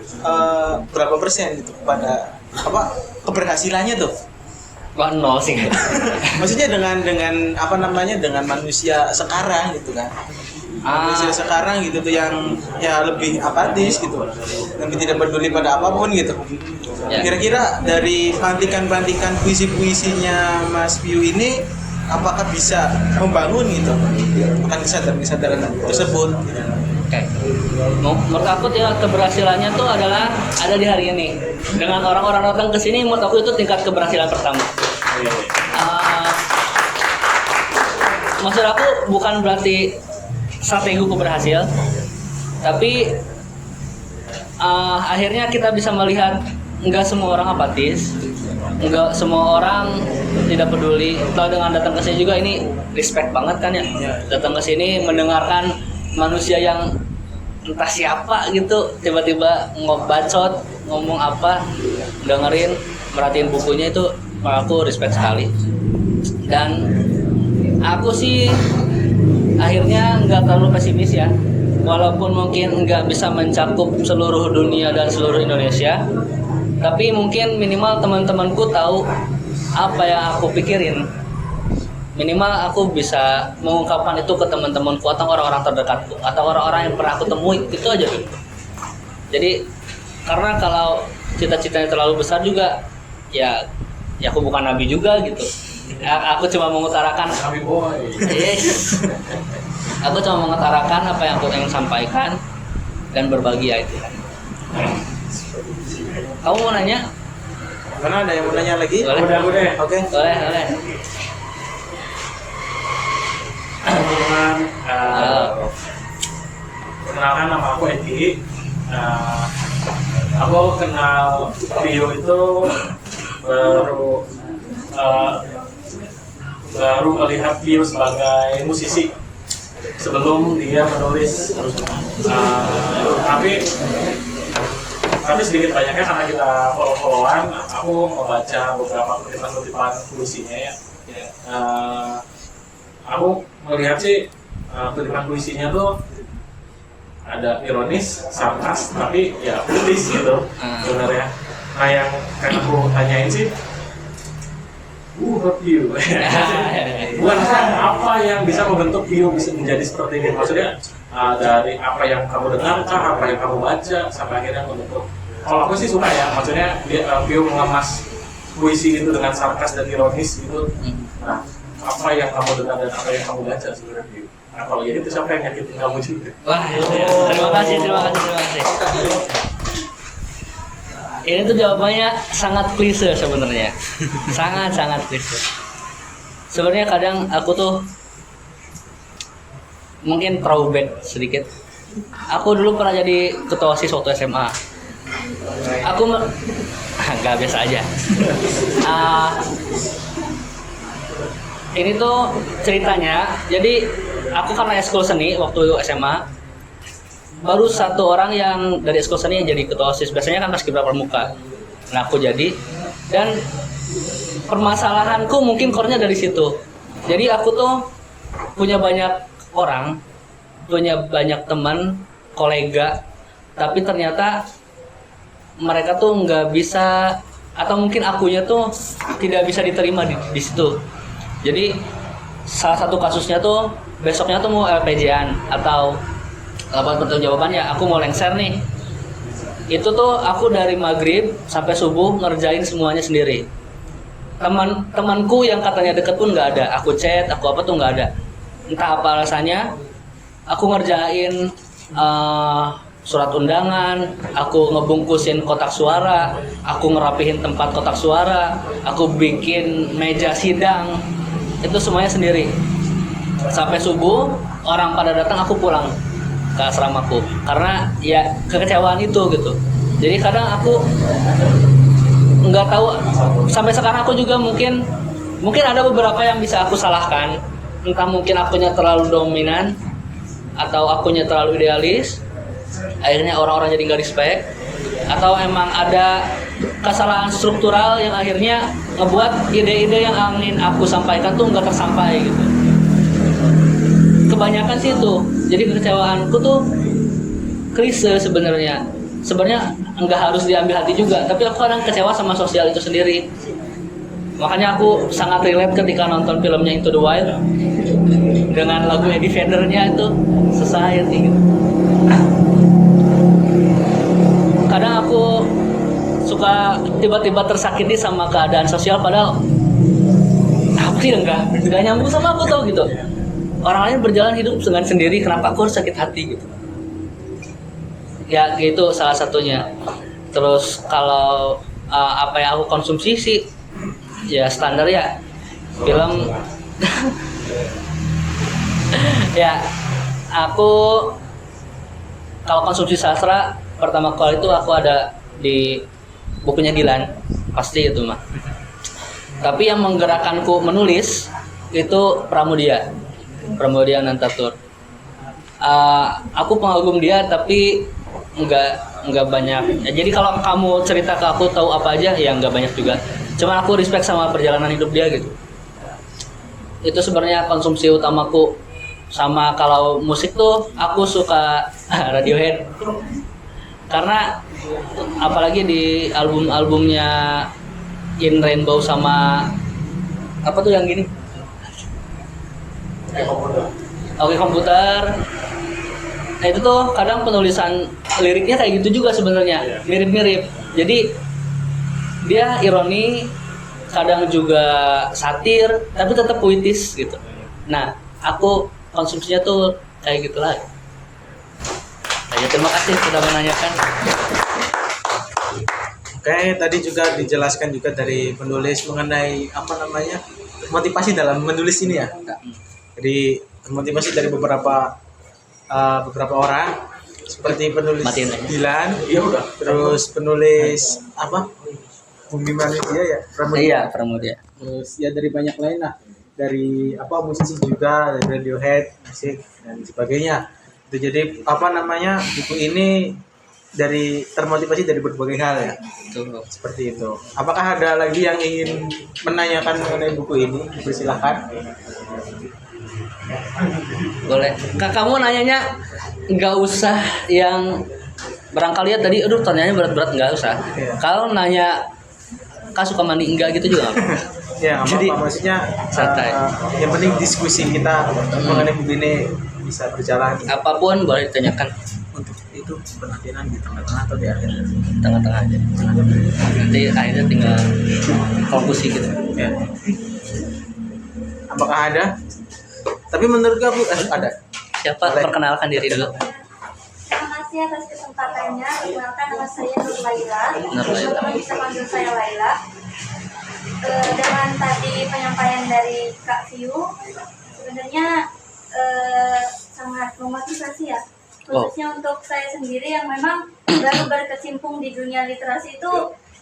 berapa persen gitu pada apa keberhasilannya tuh? Wah, nol sih. Maksudnya dengan apa namanya dengan manusia sekarang gitu kan. Manusia sekarang gitu tuh yang ya lebih apatis gitu, lebih tidak peduli pada apapun gitu. Ya. Kira-kira dari pelantikan-pelantikan puisi-puisinya Mas Piu ini apakah bisa membangun gitu akan kesadaran tersebut? Oke. Menurut aku keberhasilannya tuh adalah ada di hari ini. Dengan orang-orang datang ke sini, menurut aku itu tingkat keberhasilan pertama. Maksud aku bukan berarti strategiku berhasil, tapi akhirnya kita bisa melihat nggak semua orang apatis, nggak semua orang tidak peduli. Kalau dengan datang ke sini juga ini respect banget kan ya, datang ke sini mendengarkan manusia yang entah siapa gitu tiba-tiba bacot ngomong apa, dengerin, merhatiin bukunya, itu aku respect sekali. Dan aku sih akhirnya nggak terlalu pesimis ya, walaupun mungkin nggak bisa mencakup seluruh dunia dan seluruh Indonesia, tapi mungkin minimal teman-temanku tahu apa yang aku pikirin. Minimal aku bisa mengungkapkan itu ke teman-temanku atau orang-orang terdekatku atau orang-orang yang pernah aku temui, itu aja. Jadi karena kalau cita-citanya terlalu besar juga ya aku bukan nabi juga gitu. Aku cuma mengutarakan nabi boy. Yes. Aku cuma mengutarakan apa yang aku ingin sampaikan dan berbagi ya itu kan. Kamu mau nanya? Karena ada yang mau nanya lagi? Boleh. Udah. Oke. Boleh. Perkenalkan, nama aku Eki. Aku kenal Pio itu baru melihat Pio sebagai musisi sebelum dia menulis. Tapi sedikit banyaknya karena kita follow-followan, aku membaca beberapa kutipan-kutipan puisinya ya. Aku melihat sih kutipan puisinya tuh ada ironis, sarkas, tapi ya puitis gitu sebenarnya. Nah yang kan aku tanyain sih, Pio, bukan apa yang bisa membentuk Pio bisa menjadi seperti ini? Maksudnya dari apa yang kamu dengar, apa yang kamu baca, sampai akhirnya membentuk. Kalau aku sih suka ya, maksudnya Pio mengemas puisi itu dengan sarkas dan ironis gitu. Nah, apa yang kamu dengar dan apa yang kamu baca sebenarnya? Nah, kalau gitu siapa yang nyakitin kamu juga? Wah, terima kasih. Ini tuh jawabannya sangat klise sebenarnya. sangat klise. Sebenarnya kadang aku tuh mungkin throwback sedikit. Aku dulu pernah jadi ketua OSIS waktu SMA. Aku nggak biasa aja. Ini tuh ceritanya, jadi aku karena eskul seni waktu SMA, baru satu orang yang dari eskul seni yang jadi ketua OSIS. Biasanya kan paskibra pramuka. Nah aku jadi, dan permasalahanku mungkin core-nya dari situ. Jadi aku tuh punya banyak orang, punya banyak teman, kolega, tapi ternyata mereka tuh nggak bisa, atau mungkin akunya tuh tidak bisa diterima di situ. Jadi salah satu kasusnya tuh besoknya tuh mau LPJ-an atau laporan pertanggungjawaban ya, aku mau lengser nih. Itu tuh aku dari maghrib sampai subuh ngerjain semuanya sendiri. Temanku yang katanya deket pun nggak ada. Aku chat, aku apa tuh nggak ada. Entah apa alasannya. Aku ngerjain surat undangan, aku ngebungkusin kotak suara, aku ngerapihin tempat kotak suara, aku bikin meja sidang. Itu semuanya sendiri. Sampai subuh orang pada datang, aku pulang ke asramaku karena ya kekecewaan itu gitu. Jadi kadang aku nggak tahu, sampai sekarang aku juga mungkin ada beberapa yang bisa aku salahkan. Entah mungkin akunya terlalu dominan atau akunya terlalu idealis, akhirnya orang-orang jadi nggak respect, atau emang ada kesalahan struktural yang akhirnya ngebuat ide-ide yang ingin aku sampaikan tuh nggak tersampai gitu. Kebanyakan sih itu. Jadi kekecewaanku tuh klise sebenarnya. Sebenarnya nggak harus diambil hati juga, tapi aku kadang kecewa sama sosial itu sendiri. Makanya aku sangat relate ketika nonton filmnya Into the Wild dengan lagu Eddie Vedder-nya itu Society gitu. Kadang aku suka tiba-tiba tersakiti sama keadaan sosial, padahal aku sih enggak nyambung sama aku tau gitu. Orang lain berjalan hidup dengan sendiri, kenapa aku harus sakit hati gitu. Ya gitu salah satunya. Terus kalau apa yang aku konsumsi sih ya standar ya film. Ya aku kalau konsumsi sastra pertama kali itu aku ada di bukunya Dilan, pasti itu mah. Tapi yang menggerakkanku menulis itu Pramudia Nantatur. Aku pengagum dia tapi nggak banyak. Ya, jadi kalau kamu cerita ke aku tahu apa aja ya nggak banyak juga. Cuman aku respect sama perjalanan hidup dia gitu. Itu sebenarnya konsumsi utamaku. Sama kalau musik tuh aku suka Radiohead. Karena apalagi di album-albumnya In Rainbow sama apa tuh yang gini? Oke komputer. Nah itu tuh kadang penulisan liriknya kayak gitu juga sebenarnya, mirip-mirip. Jadi dia ironi, kadang juga satir, tapi tetap puitis gitu. Nah aku konsumsinya tuh kayak gitulah. Nah, terima kasih sudah menanyakan. Oke, tadi juga dijelaskan juga dari penulis mengenai apa namanya motivasi dalam menulis ini ya. Jadi motivasi dari beberapa orang seperti penulis Dilan, terus penulis apa Bumi Manusia ya, Pramudia. Terus ya dari banyak lain lah, dari apa musisi juga, dari Radiohead, musik dan sebagainya. Itu jadi apa namanya buku ini dari termotivasi dari berbagai hal ya. Betul. Seperti itu. Apakah ada lagi yang ingin menanyakan mengenai buku ini? Silakan. Boleh. Kamu nanyanya nggak usah yang barangkali ya tadi, aduh tanyanya berat-berat, nggak usah. Iya. Kalau nanya Kak suka mandi enggak gitu juga nggak apa-apa. Ya, Jadi, apa maksudnya santai. Yang penting diskusi kita mengenai buku ini bisa berjalan. Apapun boleh ditanyakan. Untuk itu penantian di tengah-tengah atau di akhir? Tengah-tengah aja. Nanti akhirnya tinggal konklusi gitu. Ya. Apakah ada? Tapi menurut kamu ada? Siapa? Boleh. Perkenalkan diri dulu. Terima kasih atas kesempatannya. Perkenalkan nama saya Nur Laila. Teman-teman bisa panggil saya Laila. Dengan tadi penyampaian dari Kak Fiu, sebenarnya sangat memotivasi ya. Khususnya untuk saya sendiri yang memang baru berkecimpung di dunia literasi itu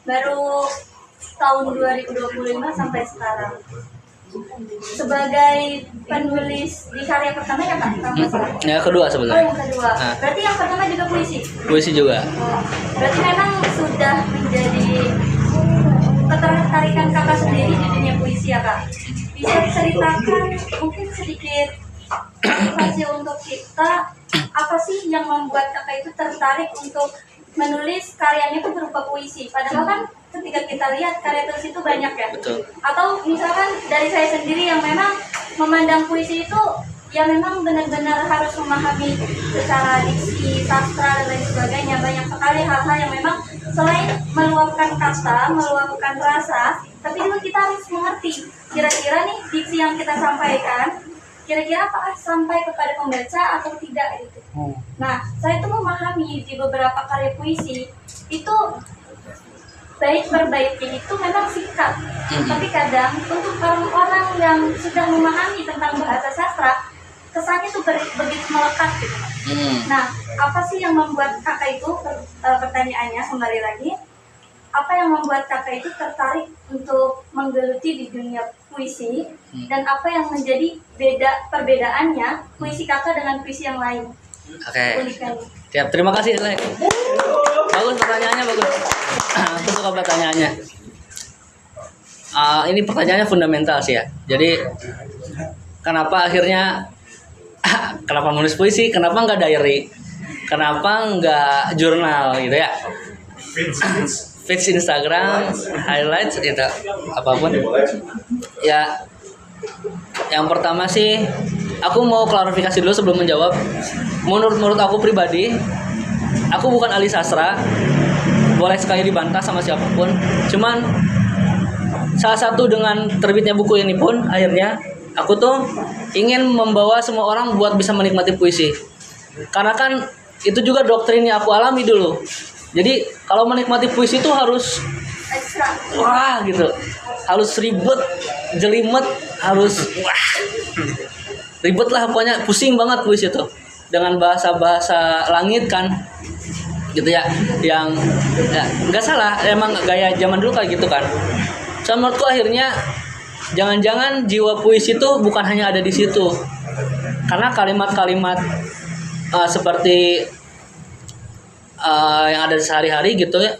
baru tahun 2025 sampai sekarang. Sebagai penulis di karya pertama ya Kak? Ya kedua Oh sebenarnya. yang kedua. Nah. Berarti yang pertama juga puisi? Puisi juga. Oh, berarti memang sudah menjadi ketertarikan kakak sendiri di dunia puisi ya Kak? Bisa diceritakan mungkin sedikit motivasi untuk kita, apa sih yang membuat kakak itu tertarik untuk menulis karyanya itu berupa puisi? Padahal kan ketika kita lihat karya tulis itu banyak ya. Betul. Atau misalkan dari saya sendiri yang memang memandang puisi itu ya memang benar-benar harus memahami secara diksi, sastra dan lain sebagainya. Banyak sekali hal-hal yang memang selain meluapkan kata, meluapkan rasa, tapi juga kita harus mengerti kira-kira nih diksi yang kita sampaikan kira-kira apakah sampai kepada pembaca atau tidak gitu. Nah, saya tuh memahami di beberapa karya puisi itu bait per baitnya itu memang singkat, tapi kadang untuk orang-orang yang sudah memahami tentang bahasa sastra kesannya tuh begitu melekat gitu. Nah, apa sih yang membuat kakak itu pertanyaannya kembali lagi? Apa yang membuat kakak itu tertarik untuk menggeluti di dunia puisi dan apa yang menjadi perbedaannya puisi kakak dengan puisi yang lain? Oke. Unikannya. Siap, terima kasih Lek. Bagus pertanyaannya, bagus. Aku suka pertanyaannya. Ini pertanyaannya fundamental sih ya. Jadi kenapa akhirnya kenapa menulis puisi? Kenapa nggak diary? Kenapa nggak jurnal gitu ya? Feeds Instagram, highlights itu apapun. Ya, yang pertama sih aku mau klarifikasi dulu sebelum menjawab. Menurut aku pribadi, aku bukan ahli sastra. Boleh sekali dibantah sama siapapun. Cuman salah satu dengan terbitnya buku ini pun akhirnya aku tuh ingin membawa semua orang buat bisa menikmati puisi. Karena kan itu juga doktrin yang aku alami dulu. Jadi kalau menikmati puisi itu harus Ekstra. wah gitu. Harus ribet, jelimet, harus wah. Ribet lah pokoknya, pusing banget puisi itu. Dengan bahasa-bahasa langit kan. Gitu ya. Yang ya enggak salah, emang gaya zaman dulu kayak gitu kan. So, menurutku akhirnya jangan-jangan jiwa puisi itu bukan hanya ada di situ. Karena kalimat-kalimat seperti yang ada sehari-hari gitu ya,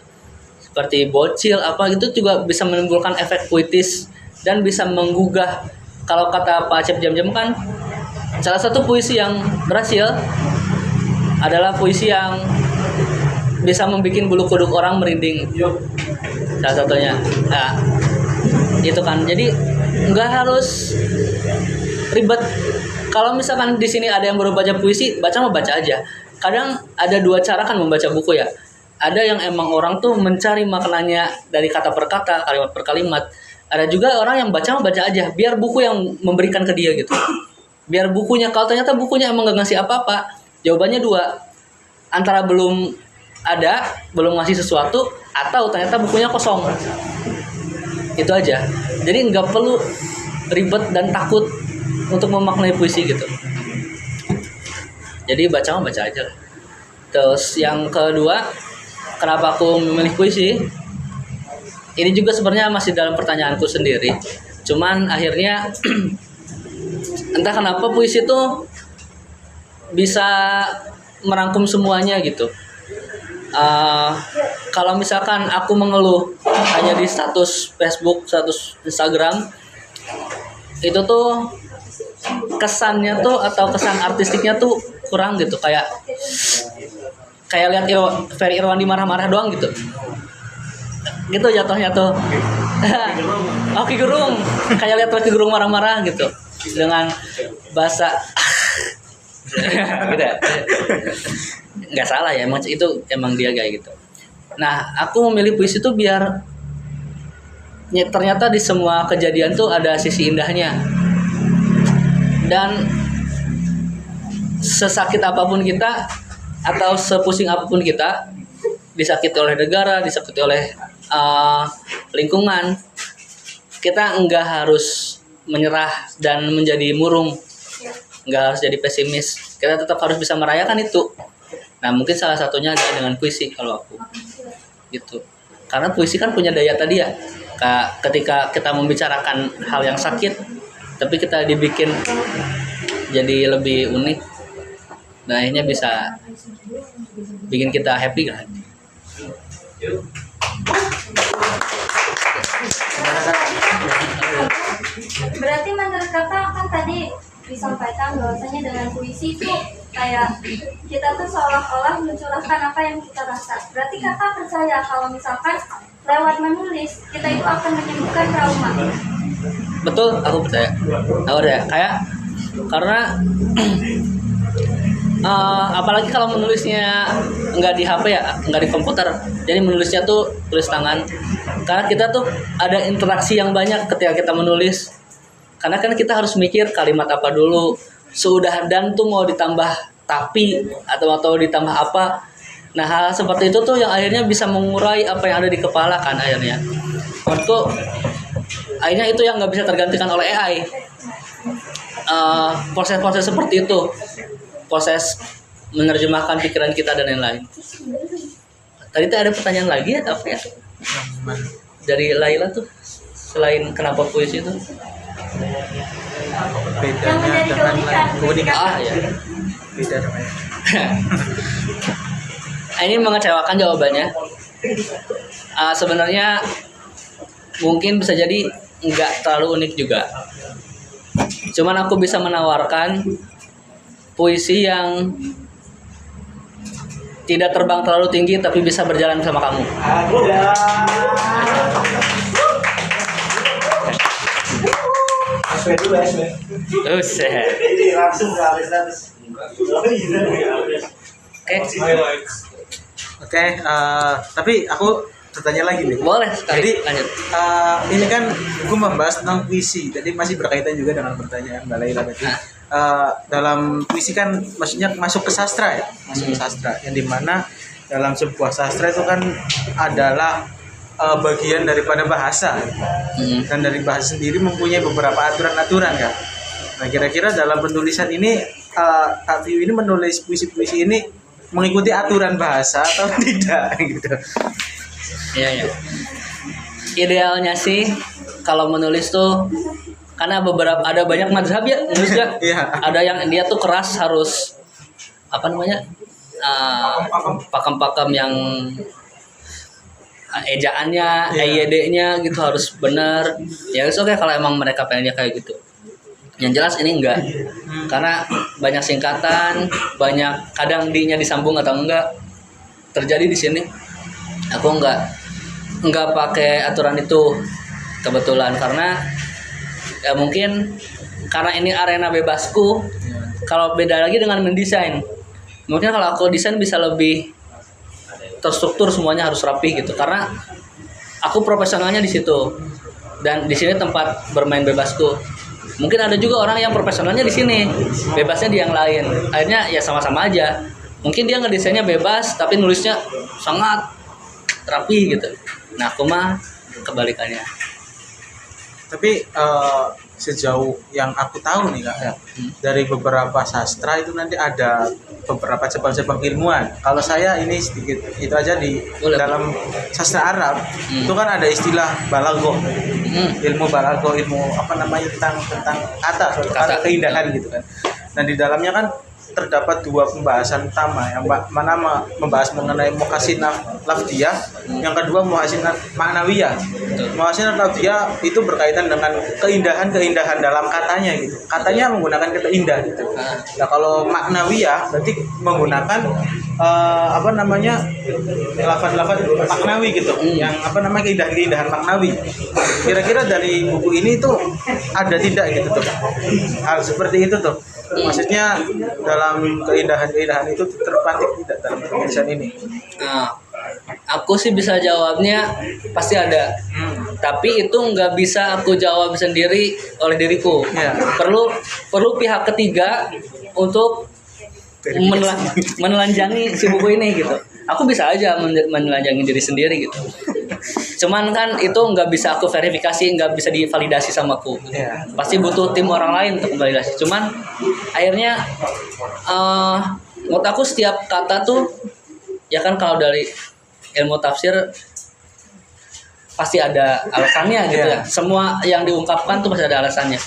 seperti bocil apa gitu juga bisa menimbulkan efek puitis dan bisa menggugah. Kalau kata Pak Acep Jam-Jam kan salah satu puisi yang berhasil adalah puisi yang bisa membuat bulu kuduk orang merinding. Salah satunya. Nah, itu kan. Jadi nggak harus ribet. Kalau misalkan di sini ada yang baru baca puisi, baca aja. Kadang ada dua cara kan membaca buku ya. Ada yang emang orang tuh mencari maknanya dari kata per kata, kalimat per kalimat. Ada juga orang yang baca aja, biar buku yang memberikan ke dia gitu. Biar bukunya, kalau ternyata bukunya emang gak ngasih apa-apa, jawabannya dua. Antara belum ada, belum ngasih sesuatu, atau ternyata bukunya kosong. Itu aja. Jadi nggak perlu ribet dan takut untuk memaknai puisi gitu. Jadi baca aja lah. Terus yang kedua, kenapa aku memilih puisi? Ini juga sebenarnya masih dalam pertanyaanku sendiri. Cuman akhirnya entah kenapa puisi itu bisa merangkum semuanya gitu. Kalau misalkan aku mengeluh hanya di status Facebook, status Instagram, itu tuh kesannya tuh atau kesan artistiknya tuh kurang gitu, kayak lihat Ferry Irwandi marah-marah doang gitu jatuhnya tuh. Oki Gerung kayak lihat Oki Gerung marah-marah gitu dengan bahasa gitu ya. Nggak salah ya, emang itu emang dia kayak gitu. Nah, aku memilih puisi itu biar ternyata di semua kejadian tuh ada sisi indahnya. Dan sesakit apapun kita atau sepusing apapun kita, disakiti oleh negara, disakiti oleh lingkungan, kita enggak harus menyerah dan menjadi murung, enggak harus jadi pesimis. Kita tetap harus bisa merayakan itu. Nah, mungkin salah satunya adalah dengan puisi kalau aku gitu. Karena puisi kan punya daya tadi ya, ketika kita membicarakan hal yang sakit tapi kita dibikin jadi lebih unik, nah akhirnya bisa bikin kita happy kan. Berarti menurut kakak kan tadi disampaikan bahwasanya dengan puisi itu kayak kita tuh seolah-olah mencurahkan apa yang kita rasa. Berarti kakak percaya kalau misalkan lewat menulis kita itu akan menyembuhkan trauma? Betul, aku percaya. Kayak karena apalagi kalau menulisnya nggak di HP ya, nggak di komputer, jadi menulisnya tuh tulis tangan. Karena kita tuh ada interaksi yang banyak ketika kita menulis. Karena kan kita harus mikir kalimat apa dulu, sudah dan tuh mau ditambah tapi atau ditambah apa. Nah, hal seperti itu tuh yang akhirnya bisa mengurai apa yang ada di kepala kan akhirnya. Menurutku akhirnya itu yang nggak bisa tergantikan oleh AI. Proses-proses seperti itu, proses menerjemahkan pikiran kita dan lain-lain. Tadi tuh ada pertanyaan lagi ya, apa ya? Dari Laila tuh, selain kenapa puisi itu? Yang menjadi keunikan. Ya. beda namanya. Ini mengecewakan jawabannya. Sebenarnya mungkin bisa jadi nggak terlalu unik juga. Cuman aku bisa menawarkan puisi yang tidak terbang terlalu tinggi tapi bisa berjalan bersama kamu. Buset. Langsung ke habis. Oke, tapi aku bertanya lagi nih. Boleh sekali. Jadi lanjut. ini kan buku membahas tentang puisi. Jadi masih berkaitan juga dengan pertanyaan Mbak Laila tadi. Dalam puisi kan maksudnya masuk ke sastra ya, masuk ke sastra. Yang dimana dalam sebuah sastra itu kan adalah bagian daripada bahasa. Dan dari bahasa sendiri mempunyai beberapa aturan-aturan kan. Nah kira-kira dalam penulisan ini Kak View ini menulis puisi-puisi ini mengikuti aturan bahasa atau tidak gitu? Iya. Idealnya sih kalau menulis tuh karena ada banyak mazhab ya nulisnya. Iya. Ada yang dia tuh keras harus apa namanya? Pakem-pakem yang ejaannya, EYD-nya gitu harus benar. Ya oke kalau emang mereka pengennya kayak gitu. Yang jelas ini enggak. Karena banyak singkatan, banyak kadang D-nya disambung atau enggak. Terjadi di sini. Aku enggak pakai aturan itu kebetulan karena ya mungkin karena ini arena bebasku. Kalau beda lagi dengan mendesain. Mungkin kalau aku desain bisa lebih terstruktur, semuanya harus rapi gitu karena aku profesionalnya di situ dan di sini tempat bermain bebasku. Mungkin ada juga orang yang profesionalnya di sini, bebasnya di yang lain. Akhirnya ya sama-sama aja. Mungkin dia ngedesainnya bebas tapi nulisnya sangat rapi gitu. Nah, aku mah kebalikannya. Tapi sejauh yang aku tahu nih Kak, dari beberapa sastra itu nanti ada beberapa cabang-cabang ilmuwan. Kalau saya ini sedikit itu aja di dalam sastra Arab itu kan ada istilah balaghah, ilmu balaghah, ilmu apa namanya tentang kata keindahan gitu kan. Nah di dalamnya kan terdapat dua pembahasan utama, yang mana membahas mengenai muhassinah lafdiyah, yang kedua muhassinah ma'nawiyah. Muhassinah lafdiyah itu berkaitan dengan keindahan dalam katanya gitu. Katanya menggunakan kata indah gitu. Nah, kalau ma'nawiyah berarti menggunakan lafaz-lafaz maknawi gitu. Yang keindahan maknawi. Kira-kira dari buku ini tuh ada tidak gitu tuh. Hal seperti itu tuh. Maksudnya dalam keindahan itu terpantik tidak dalam tulisan ini? Nah, aku sih bisa jawabnya pasti ada. Tapi itu nggak bisa aku jawab sendiri oleh diriku. Ya. Perlu pihak ketiga untuk menelanjangi si buku ini gitu. Aku bisa aja menelanjangi diri sendiri gitu. Cuman kan itu nggak bisa aku verifikasi, nggak bisa divalidasi sama aku. Yeah. Pasti butuh tim orang lain untuk validasi. Cuman akhirnya menurut aku setiap kata tuh ya kan kalau dari ilmu tafsir pasti ada alasannya gitu ya. Semua yang diungkapkan tuh pasti ada alasannya.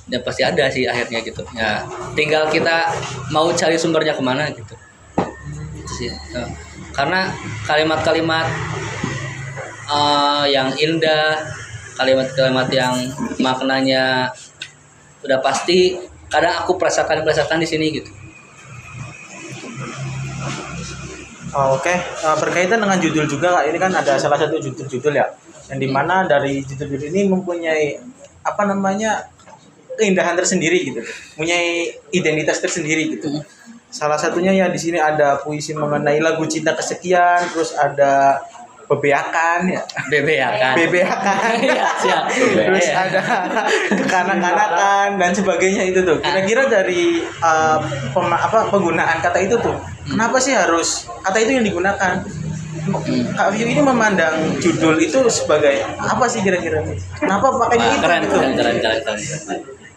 Ya pasti ada sih akhirnya gitu. Ya tinggal kita mau cari sumbernya kemana gitu. Sih. Karena kalimat-kalimat yang indah, kalimat-kalimat yang maknanya udah pasti, kadang aku perasakan di sini gitu. Oke. Berkaitan dengan judul juga Kak, ini kan ada salah satu judul ya, yang dimana dari judul ini mempunyai keindahan tersendiri gitu, mempunyai identitas tersendiri gitu. Salah satunya ya di sini ada puisi mengenai lagu cinta kesekian, terus ada bebeakan ya. Bebeakan. Ya, siap. Terus ada kekanak-kanakan dan sebagainya itu tuh. Kira-kira dari penggunaan kata itu tuh, kenapa sih harus kata itu yang digunakan? Kak View ini memandang judul itu sebagai apa sih kira-kira? Kenapa pakainya itu? Keren.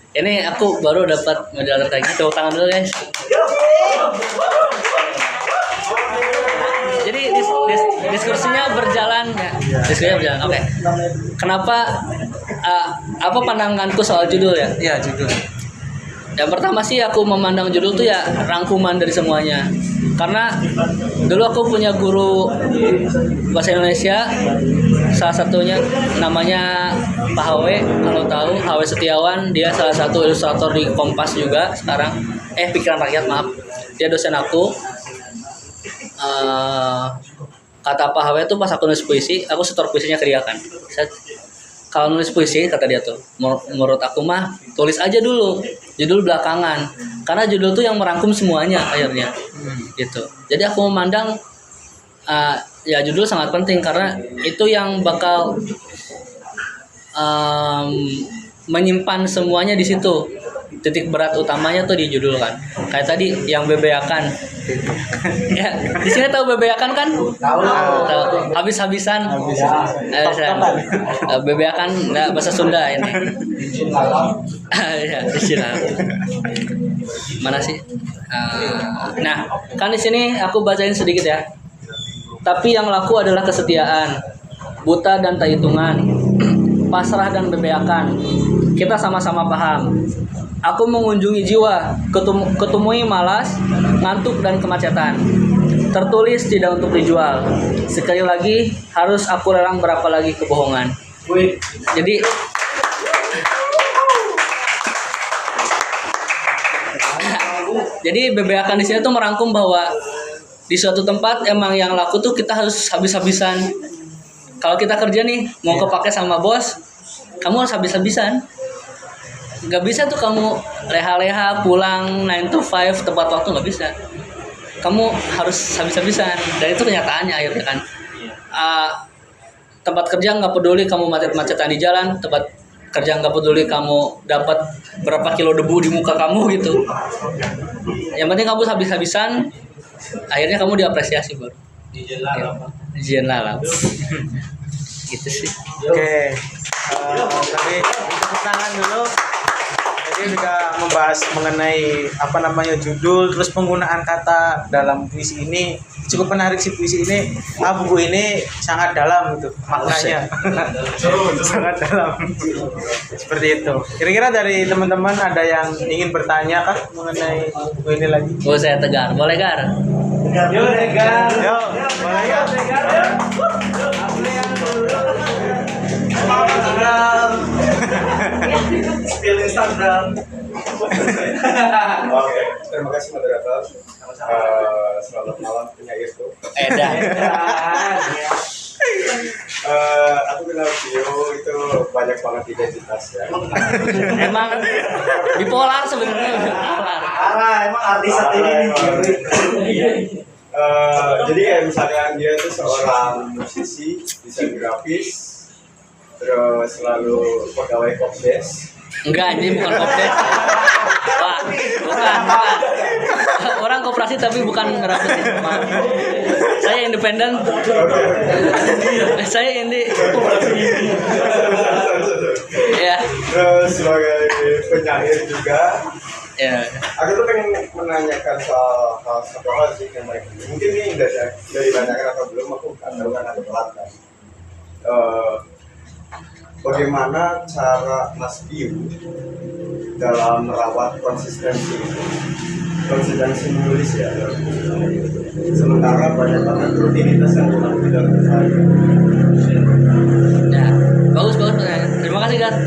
Ini aku baru dapat medali kayak gitu. Tepuk tangan dulu guys. Jadi diskusinya berjalan ya. Diskusinya berjalan. Oke. Kenapa apa pandanganku soal judul ya? Iya, judul. Yang pertama sih aku memandang judul tuh ya rangkuman dari semuanya. Karena dulu aku punya guru bahasa Indonesia, salah satunya namanya Pak Hawe, kalau tahu Hawe Setiawan, dia salah satu ilustrator di Kompas juga sekarang. Pikiran Rakyat, maaf. Dia dosen aku. Kata Pak Hawe tuh pas aku nulis puisi, aku setor puisinya ke dia kan. Kalau nulis puisi kata dia tuh, menurut aku mah tulis aja dulu, judul belakangan. Karena judul tuh yang merangkum semuanya akhirnya. Gitu. Jadi aku memandang ya judul sangat penting karena itu yang bakal menyimpan semuanya di situ. Titik berat utamanya tuh di judul kan. Kayak tadi yang bebeakan. Ya, di sini tahu bebeakan kan? Tahu. Habis-habisan. Bebeakan bahasa Sunda ini. Ya, mana sih? Nah, kan di sini aku bacain sedikit ya. Tapi yang laku adalah kesetiaan, buta dan tak hitungan, pasrah dan bebeakan. Kita sama-sama paham. Aku mengunjungi jiwa, ketemui malas, ngantuk dan kemacetan. Tertulis tidak untuk dijual. Sekali lagi, harus aku lelang berapa lagi kebohongan. Jadi bebeakan di sini tuh merangkum bahwa di suatu tempat emang yang laku tuh kita harus habis-habisan. Kalau kita kerja nih mau kepake sama bos, kamu harus habis-habisan. Gak bisa tuh kamu leha-leha pulang 9 to 5 tepat waktu, gak bisa. Kamu harus habis-habisan, dan itu kenyataannya akhirnya kan. Tempat kerja nggak peduli kamu macet-macetan di jalan, tempat kerja nggak peduli kamu dapat berapa kilo debu di muka kamu gitu. Yang penting kamu habis-habisan, akhirnya kamu diapresiasi baru. Dijen lalap. Gitu sih. Oke. Tapi tepuk tangan dulu. Jadi juga membahas mengenai judul, terus penggunaan kata dalam puisi ini cukup menarik sih. Puisi ini, buku ini sangat dalam gitu maknanya. Sangat dalam. Seperti itu. Kira-kira dari teman-teman ada yang ingin bertanya kah mengenai buku ini lagi? Oh, saya Tegar, boleh Gar? Yo Tegar. Yo, boleh ya Tegar. Instagram. Oke, terima kasih moderator. Selamat malam penyair tuh. Aku kenal Vio itu banyak banget identitas ya. Emang bipolar sebenarnya. Emang artis saat ini. Jadi kayak misalnya dia tuh seorang musisi, desain grafis, terus selalu pegawai Kopdes. Enggak, ini bukan Kopdes. Wah, bukan. Orang koperasi tapi bukan ngerapetin. Saya independen. Saya ini. Ya. Terus sebagai penyair juga. Ya. Aku tuh pengen menanyakan soal satu hal sih yang baik. Mungkin ini dari banyak atau belum, aku nggak tahu kan ada telat kan. Bagaimana cara Mas Vio dalam merawat konsistensi menulis ya, sementara banyak banget rutinitas yang dilakukan dalam keseharian. Ya, bagus. Terima kasih, Gar.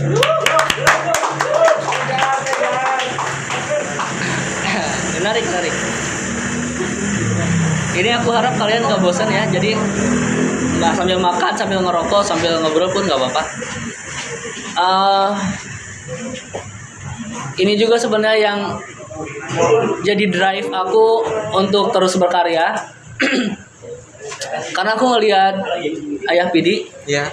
Menarik. Ini aku harap kalian gak bosan ya. Jadi nggak sambil makan, sambil ngerokok, sambil ngobrol pun nggak apa-apa. Ini juga sebenarnya yang jadi drive aku untuk terus berkarya. Karena aku ngelihat Ayah Pidi. Ya.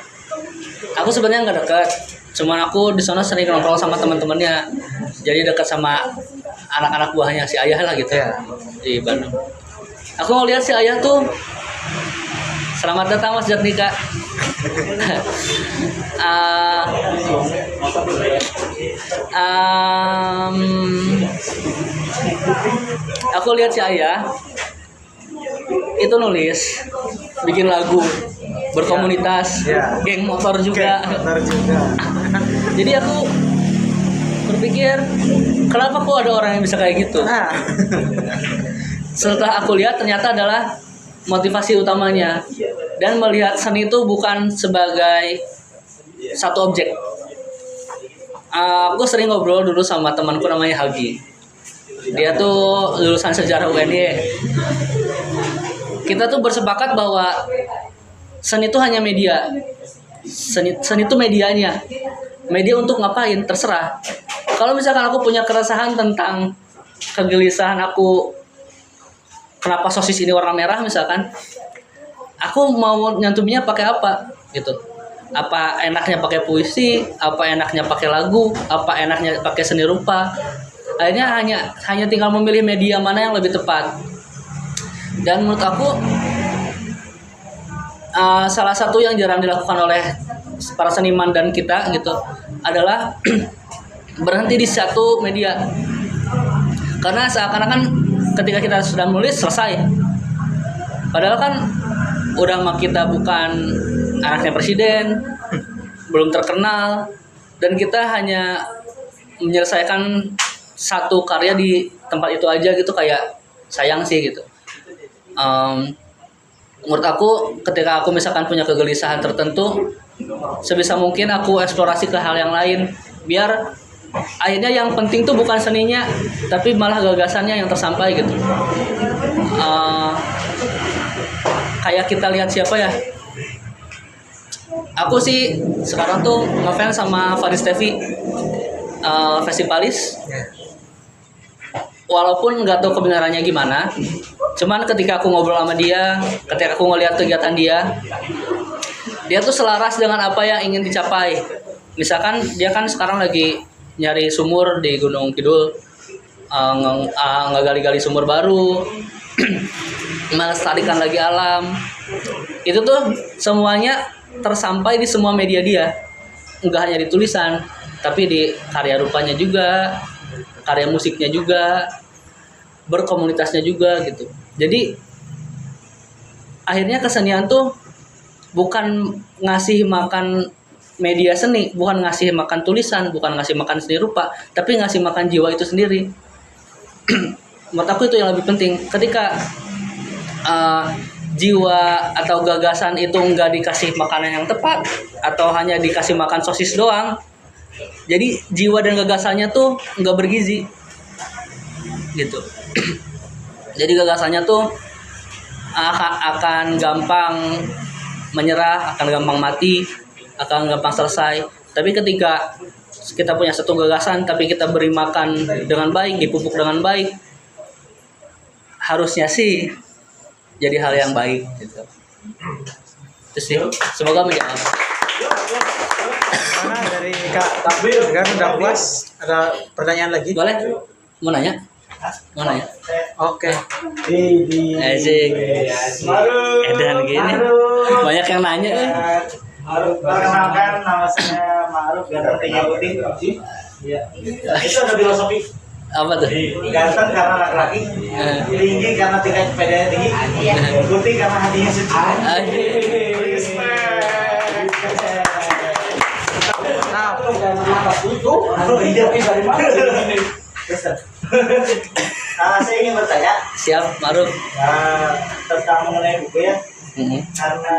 Aku sebenarnya nggak dekat, cuman aku di sana sering nongkrong sama teman-temannya. Jadi dekat sama anak-anak buahnya si Ayah lah gitu ya, di Bandung. Aku ngelihat si Ayah tuh, selamat datang Mas Jatnika. Aku lihat si Ayah itu nulis, bikin lagu, berkomunitas, geng motor juga. Jadi aku berpikir, kenapa kok ada orang yang bisa kayak gitu? setelah aku lihat ternyata adalah motivasi utamanya, dan melihat seni itu bukan sebagai satu objek. Aku sering ngobrol dulu sama temanku namanya Hagi. Dia tuh lulusan sejarah UNY. Kita tuh bersepakat bahwa seni itu hanya media. Seni itu medianya. Media untuk ngapain? Terserah. Kalau misalkan aku punya keresahan tentang kegelisahan aku, kenapa sosis ini warna merah misalkan, aku mau nyantuminya pakai apa gitu. Apa enaknya pakai puisi, apa enaknya pakai lagu, apa enaknya pakai seni rupa. Akhirnya hanya tinggal memilih media mana yang lebih tepat. Dan menurut aku salah satu yang jarang dilakukan oleh para seniman dan kita gitu adalah berhenti di satu media. Karena seakan-akan ketika kita sudah menulis selesai. Padahal kan udah mah kita bukan anaknya presiden, belum terkenal, dan kita hanya menyelesaikan satu karya di tempat itu aja gitu, kayak sayang sih gitu. Menurut aku ketika aku misalkan punya kegelisahan tertentu, sebisa mungkin aku eksplorasi ke hal yang lain, biar akhirnya yang penting tuh bukan seninya tapi malah gagasannya yang tersampai gitu. Kayak kita lihat siapa ya, aku sih sekarang tuh ngefans sama Faris Tevi, Festivalis. Walaupun nggak tahu kebenarannya gimana, cuman ketika aku ngobrol sama dia, ketika aku ngeliat kegiatan dia tuh selaras dengan apa yang ingin dicapai. Misalkan dia kan sekarang lagi nyari sumur di Gunung Kidul, ngegali-gali sumur baru, melestarikan lagi alam. Itu tuh semuanya tersampai di semua media dia, nggak hanya di tulisan, tapi di karya rupanya juga, karya musiknya juga, berkomunitasnya juga gitu. Jadi akhirnya kesenian tuh bukan ngasih makan media seni, bukan ngasih makan tulisan, bukan ngasih makan seni rupa, tapi ngasih makan jiwa itu sendiri. Menurut aku itu yang lebih penting. Ketika jiwa atau gagasan itu nggak dikasih makanan yang tepat, atau hanya dikasih makan sosis doang, jadi jiwa dan gagasannya tuh nggak bergizi gitu. Jadi gagasannya tuh akan gampang menyerah, akan gampang mati, akan gampang selesai. Tapi ketika kita punya satu gagasan tapi kita beri makan dengan baik, dipupuk dengan baik, harusnya sih jadi hal yang baik gitu. Terus sih, semoga menjawab. Mana dari Kak Takbir kan udah puas? Ada pertanyaan lagi? Boleh? Mau nanya? Mau nanya? Oke. Asik. Edan gini. Banyak yang nanya. Perkenalkan, nama saya Ma'ruf, ganteng tinggi putih. Iya. Itu ada filosofi. Apa tuh? Ganteng karena laki-laki, tinggi karena tingkat sepedanya tinggi, putih karena hatinya suci. Saya ingin bertanya. Siap, Ma'ruf. Tentang mengenai buku ya. Karena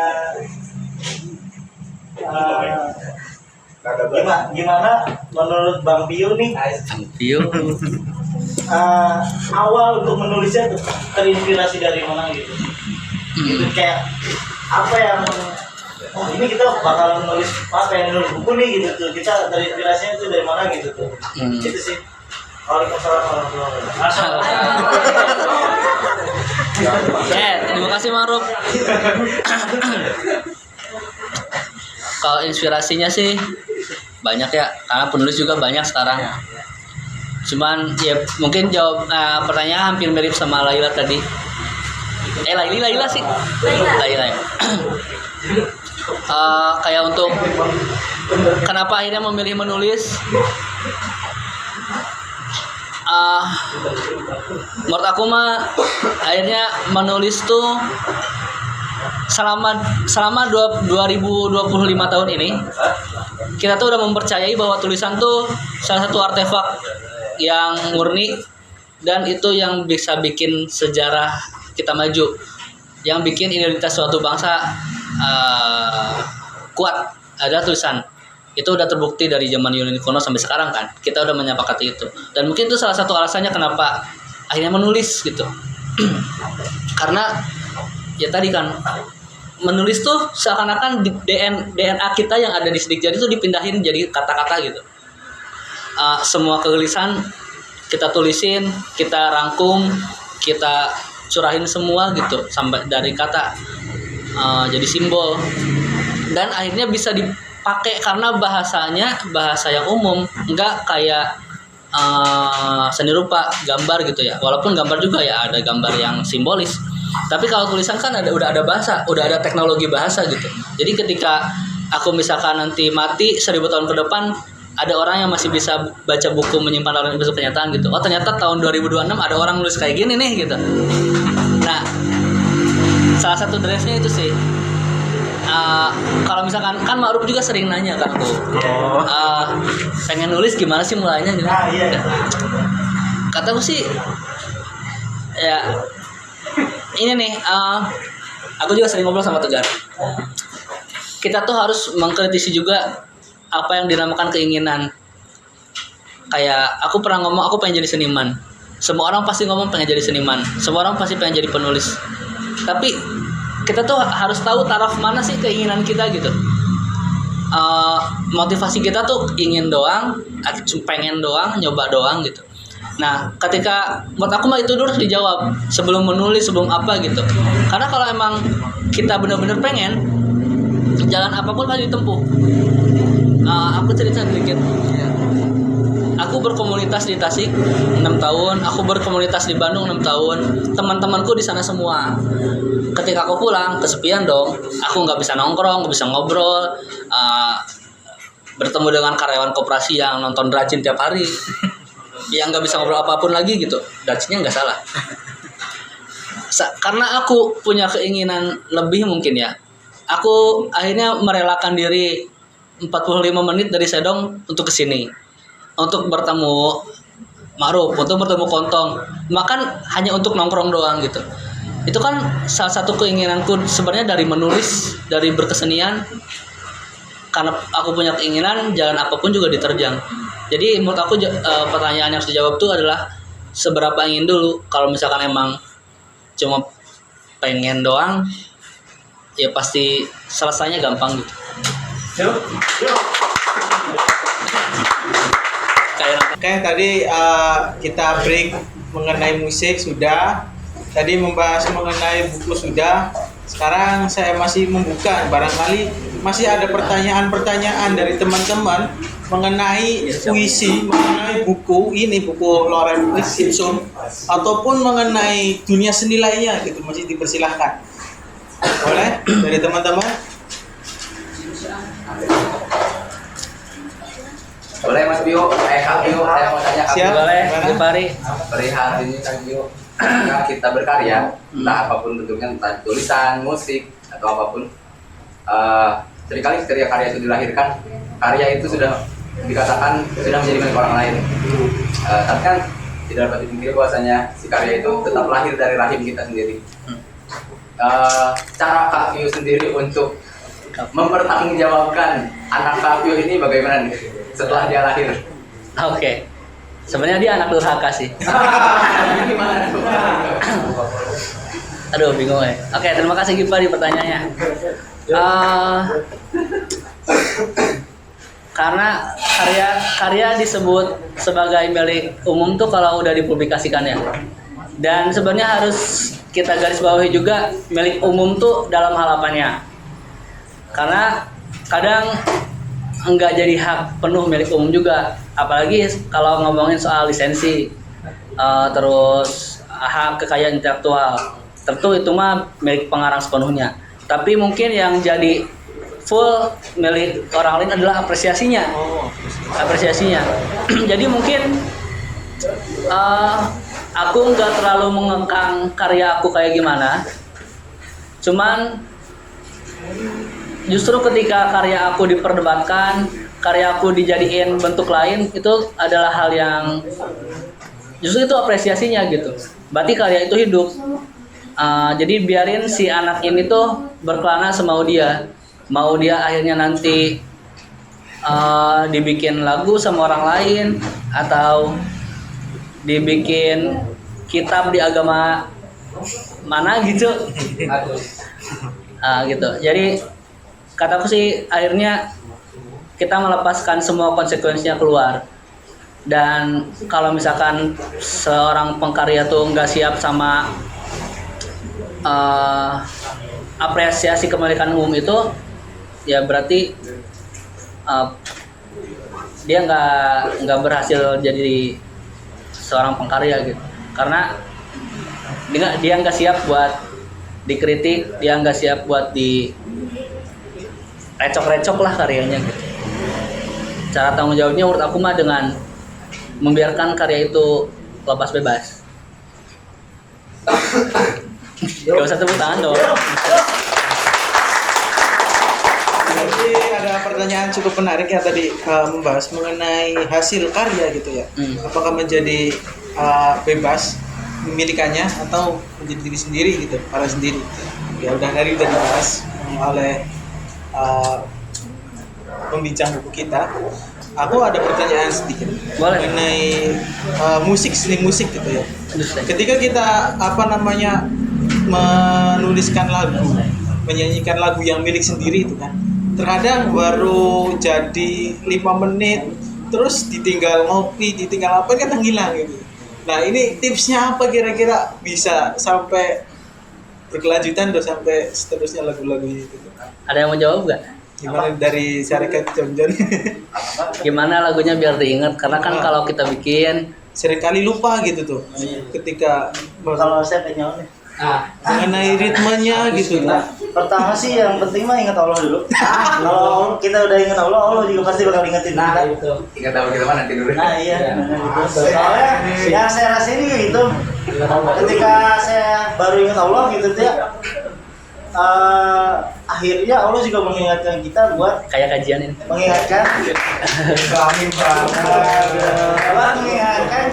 gimana menurut Bang Pio nih? Bang Pio. Awal untuk menulisnya terinspirasi dari mana gitu? Gitu kayak apa yang ini kita bakal nulis nulis buku nih gitu tuh, kita terinspirasinya itu dari mana gitu tuh? Itu sih. Waalaikumsalam warahmatullahi wabarakatuh. Terima kasih Ma'ruf. Kalau inspirasinya sih banyak ya, karena penulis juga banyak sekarang. Cuman ya mungkin jawab pertanyaan hampir mirip sama Laila tadi. Laila sih. Laila. Kayak untuk kenapa akhirnya memilih menulis? Menurut aku mah akhirnya menulis tuh selama 2025 tahun ini kita tuh udah mempercayai bahwa tulisan tuh salah satu artefak yang murni dan itu yang bisa bikin sejarah kita maju, yang bikin identitas suatu bangsa kuat adalah tulisan. Itu udah terbukti dari zaman Yunani kuno sampai sekarang kan, kita udah menyepakati itu. Dan mungkin itu salah satu alasannya kenapa akhirnya menulis gitu. Karena ya tadi kan, menulis tuh seakan-akan DNA kita yang ada di sidik jari itu dipindahin jadi kata-kata gitu. Semua kegelisahan kita tulisin, kita rangkum, kita curahin semua gitu sampai dari kata jadi simbol, dan akhirnya bisa dipakai karena bahasanya bahasa yang umum, nggak kayak seni rupa gambar gitu ya. Walaupun gambar juga ya ada gambar yang simbolis, tapi kalau tulisan kan udah ada bahasa, udah ada teknologi bahasa gitu. Jadi ketika aku misalkan nanti mati 1000 tahun ke depan, ada orang yang masih bisa baca buku menyimpan laporan besok kenyataan gitu. Oh ternyata tahun 2026 ada orang nulis kayak gini nih gitu. Nah, salah satu drive-nya itu sih. Kalau misalkan kan Ma'ruf juga sering nanya kan aku, pengen nulis gimana sih mulainya gitu. Kataku sih, ya ini nih, aku juga sering ngobrol sama Tegar. Kita tuh harus mengkritisi juga apa yang dinamakan keinginan. Kayak aku pernah ngomong, aku pengen jadi seniman. Semua orang pasti ngomong pengen jadi seniman. Semua orang pasti pengen jadi penulis. Tapi kita tuh harus tahu taraf mana sih keinginan kita gitu. Motivasi kita tuh ingin doang, pengen doang, nyoba doang gitu. Nah, ketika menurut aku mah itu dulu harus dijawab sebelum menulis, sebelum apa gitu. Karena kalau emang kita benar-benar pengen, jalan apapun harus ditempuh. Aku cerita sedikit. Aku berkomunitas di Tasik 6 tahun, aku berkomunitas di Bandung 6 tahun. Teman-temanku di sana semua. Ketika aku pulang, kesepian dong. Aku nggak bisa nongkrong, nggak bisa ngobrol. Bertemu dengan karyawan koperasi yang nonton Dracin tiap hari, yang nggak bisa ngobrol apapun lagi gitu. Dracinnya nggak salah. Karena aku punya keinginan lebih mungkin ya. Aku akhirnya merelakan diri 45 menit dari Sedong untuk kesini, untuk bertemu Ma'ruf, untuk bertemu Kontong, makan hanya untuk nongkrong doang gitu. Itu kan salah satu keinginanku sebenarnya dari menulis, dari berkesenian. Karena aku punya keinginan, jalan apapun juga diterjang. Jadi menurut aku pertanyaan yang harus dijawab tuh adalah seberapa ingin dulu. Kalau misalkan emang cuma pengen doang, ya pasti selesainya gampang gitu. Oke, tadi kita break mengenai musik sudah. Tadi membahas mengenai buku sudah. Sekarang saya masih membuka, barangkali masih ada pertanyaan-pertanyaan dari teman-teman mengenai puisi, mengenai buku ini, buku Lawrence Gibson, ataupun mengenai dunia seni lainnya gitu, masih dipersilahkan. Boleh dari teman-teman? Boleh Mas Bio, Kak Bio, saya mau tanya Kak Siap. Bio. Boleh, Gimana? Gipari. Perihal ini Kak Bio, ketika kita berkarya, entah apapun bentuknya, entah tulisan, musik, atau apapun, seringkali ketika karya itu dilahirkan, karya itu sudah dikatakan sudah menjadi milik orang lain. Tapi kan tidak dapat dipungkiri bahwasanya si karya itu tetap lahir dari rahim kita sendiri. Cara Kak Bio sendiri untuk mempertanggungjawabkan anak Kak Bio ini bagaimana nih setelah dia lahir? Oke. Sebenarnya dia anak durhaka sih. Gimana tuh? Aduh, bingung ya. Oke, terima kasih Gipari pertanyaannya. Karena karya disebut sebagai milik umum tuh kalau udah dipublikasikan ya. Dan sebenarnya harus kita garis bawahi juga milik umum tuh dalam hal apanya. Karena kadang enggak jadi hak penuh milik umum juga, apalagi kalau ngomongin soal lisensi, terus hak kekayaan intelektual, tentu itu mah milik pengarang sepenuhnya. Tapi mungkin yang jadi full milik orang lain adalah apresiasinya. Jadi mungkin aku nggak terlalu mengekang karya aku kayak gimana, cuman justru ketika karya aku diperdebatkan, karya aku dijadiin bentuk lain, itu adalah hal yang justru itu apresiasinya gitu. Berarti karya itu hidup. Jadi biarin si anak ini tuh berkelana semau dia. Mau dia akhirnya nanti dibikin lagu sama orang lain atau dibikin kitab di agama mana gitu. Gitu. Jadi kataku sih akhirnya kita melepaskan semua konsekuensinya keluar. Dan kalau misalkan seorang pengkarya tuh nggak siap sama apresiasi kepemilikan umum itu, ya berarti dia nggak berhasil jadi seorang pengkarya gitu. Karena dia nggak siap buat dikritik, dia nggak siap buat di recok-recok lah karyanya gitu. Cara tanggung jawabnya menurut aku mah dengan membiarkan karya itu lepas bebas. Gak usah tepuk tangan dong. Jadi ada pertanyaan cukup menarik ya tadi, membahas mengenai hasil karya gitu ya. Apakah menjadi bebas memilikannya atau menjadi diri sendiri gitu, para sendiri. Ya udah dibahas oleh pembincang buku kita. Aku ada pertanyaan sedikit. Boleh. Mengenai seni musik gitu ya. Ketika kita menuliskan lagu, menyanyikan lagu yang milik sendiri itu kan, terkadang baru jadi 5 menit, terus ditinggal ngopi, ditinggal apa kan hilang gitu. Nah ini tipsnya apa kira-kira bisa sampai berkelanjutan dan sampai seterusnya lagu-lagu itu? Ada yang mau jawab gak? Gimana dari Syarikat Jonjon? Gimana lagunya biar diingat? Karena kan kalau kita bikin seringkali lupa gitu tuh ketika Kalau saya pengen mengenai ritmenya gitu. pertama sih yang penting mah ingat Allah dulu. Kalau kita udah ingat Allah, Allah juga pasti bakal ingetin kita. Ingat tahu kita mana tidur. Nah iya, gitu. Soalnya yang saya rasain juga gitu. Ketika saya baru ingat Allah gitu tuh ya, akhirnya Allah juga mengingatkan kita buat kayak kajian ini. mengingatkan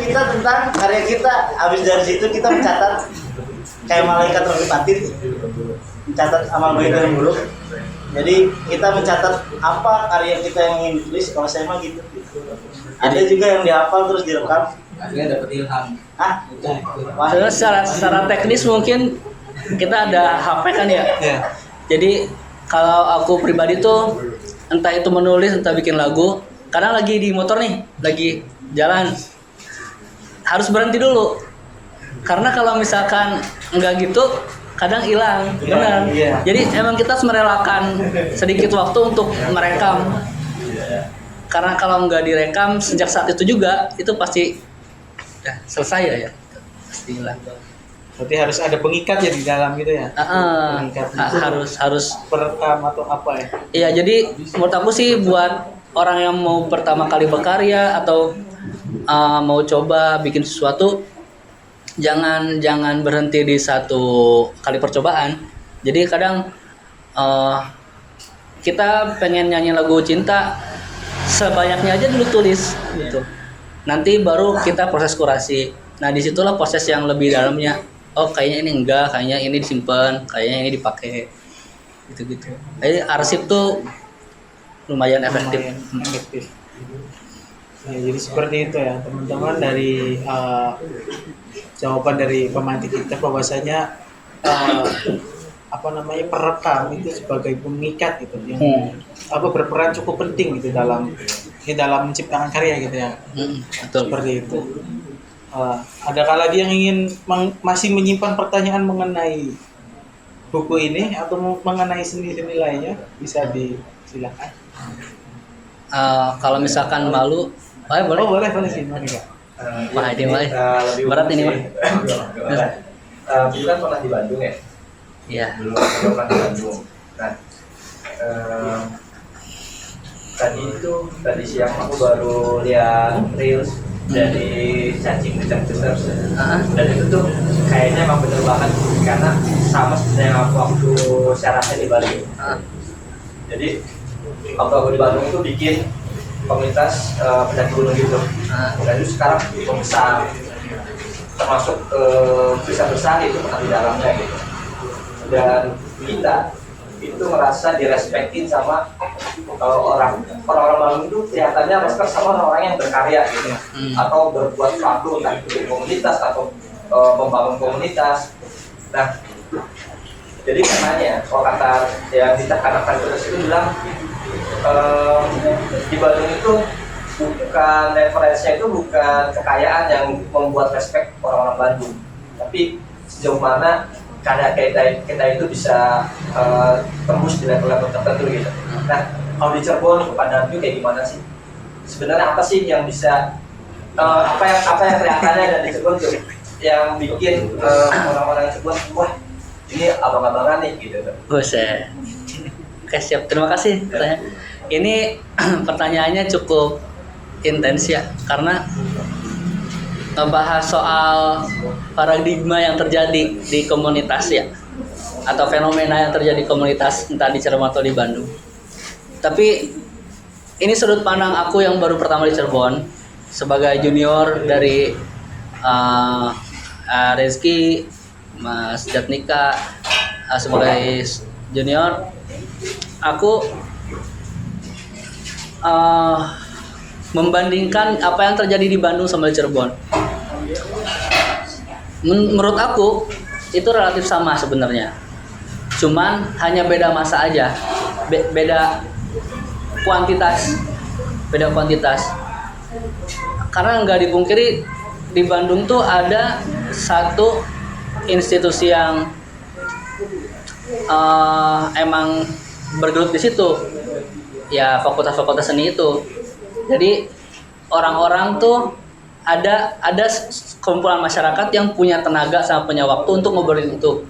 kita tentang karya kita. Habis dari situ kita mencatat kayak malaikat Rahim Atid, mencatat amal baik dan buruk. Jadi kita mencatat apa karya kita yang ingin tulis. Kalau saya mah gitu. Ada juga yang dihafal terus direkam. Akhirnya dapat ilham. Terus secara teknis mungkin kita ada HP kan ya. Ya. Jadi kalau aku pribadi tuh entah itu menulis entah bikin lagu, kadang lagi di motor nih, lagi jalan harus berhenti dulu. Karena kalau misalkan enggak gitu kadang hilang, benar. Iya. Jadi emang kita harus merelakan sedikit waktu untuk merekam. Karena kalau nggak direkam sejak saat itu juga itu pasti selesai ya, pasti hilang. Berarti harus ada pengikat ya di dalam gitu ya. Pengikat harus perekam atau apa ya? Iya, jadi menurut aku sih buat orang yang mau pertama kali berkarya atau mau coba bikin sesuatu, jangan berhenti di satu kali percobaan. Jadi kadang kita pengen nyanyi lagu cinta, sebanyaknya aja dulu tulis gitu. Nanti baru kita proses kurasi. Nah disitulah proses yang lebih dalamnya. Oh kayaknya ini enggak, kayaknya ini disimpan, kayaknya ini dipakai, gitu-gitu. Jadi arsip tuh lumayan efektif. Ya, jadi seperti itu ya teman-teman, dari jawaban dari pemantik kita bahwasanya perekam itu sebagai pengikat gitu yang berperan cukup penting gitu dalam menciptakan karya gitu ya. Betul. Seperti itu. Adakah lagi yang ingin masih menyimpan pertanyaan mengenai buku ini atau mengenai seni-seni lainnya? Bisa disilakan. Kalau misalkan malu, boleh. Oh boleh sih, mari Kak. Wah ini mah berat ini mah. Dulu kan pernah di Bandung ya? Iya. Dulu pernah di Bandung. Nah, tadi siang aku baru lihat reels dari cacing besar dan itu tuh kayaknya emang bener banget karena sama seperti yang waktu saya rasain di Bali. Jadi waktu aku di Bandung itu bikin komunitas pendaki gunung gitu. Dan itu sekarang besar, termasuk besar itu pernah di dalamnya gitu. Dan kita itu merasa direspektin sama orang-orang Bandung itu kelihatannya respect sama orang-orang yang berkarya gitu, atau berbuat sesuatu entah itu di komunitas atau membangun komunitas. Nah, jadi katanya kalau kata yang ditekankan terus itu bilang di Bandung itu bukan referensinya itu bukan kekayaan yang membuat respect orang-orang Bandung, tapi sejauh mana karya kita itu bisa tembus di level-level tertentu gitu. Nah, kalau di Cirebon kepada itu kayak gimana sih? Sebenarnya apa sih yang bisa apa yang kelihatannya dan di Cirebon tuh yang bikin orang-orang Cirebon, wah ini abang-abangan nih gitu. Buset. Oke, siap. Terima kasih. Ini pertanyaannya cukup intens ya, karena ngebahas soal paradigma yang terjadi di komunitas ya, atau fenomena yang terjadi di komunitas entah di Cirebon atau di Bandung. Tapi ini sudut pandang aku yang baru pertama di Cirebon sebagai junior dari Rezky, Mas Jatnika sebagai junior. Aku membandingkan apa yang terjadi di Bandung sama di Cirebon. Menurut aku itu relatif sama sebenarnya. Cuman hanya beda masa aja. Beda kuantitas. Karena nggak dipungkiri di Bandung tuh ada satu institusi yang emang bergelut di situ, ya fakultas seni itu. Jadi orang-orang tuh ada kumpulan masyarakat yang punya tenaga sama punya waktu untuk ngobrolin itu.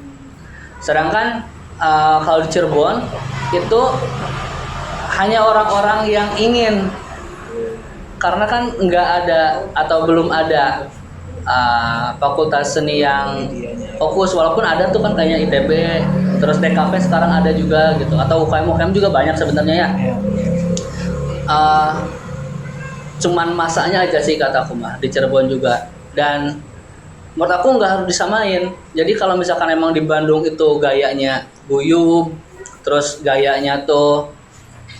Sedangkan kalau di Cirebon itu hanya orang-orang yang ingin, karena kan nggak ada atau belum ada fakultas seni yang fokus, walaupun ada tuh kan kayak ITB, terus DKP sekarang ada juga gitu, atau UKM juga banyak sebenarnya ya. Cuman masanya aja sih kataku mah di Cirebon juga, dan menurut aku nggak harus disamain. Jadi kalau misalkan emang di Bandung itu gayanya guyub, terus gayanya tuh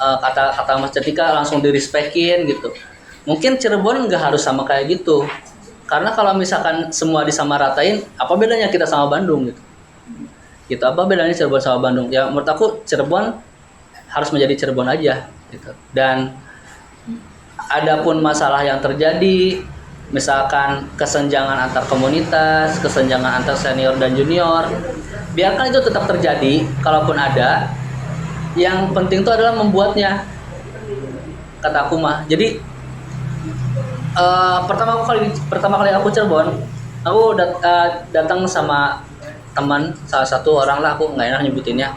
kata Mas Jatnika langsung direspekin gitu, mungkin Cirebon nggak harus sama kayak gitu. Karena kalau misalkan semua disamaratain, apa bedanya kita sama Bandung gitu? Gitu, apa bedanya Cirebon sama Bandung? Ya menurut aku Cirebon harus menjadi Cirebon aja gitu. Dan adapun masalah yang terjadi, misalkan kesenjangan antar komunitas, kesenjangan antar senior dan junior, biarkan itu tetap terjadi. Kalaupun ada, yang penting itu adalah membuatnya, kata aku mah. Jadi pertama kali aku Cirebon, aku datang sama teman, salah satu orang lah, aku nggak enak nyebutinnya.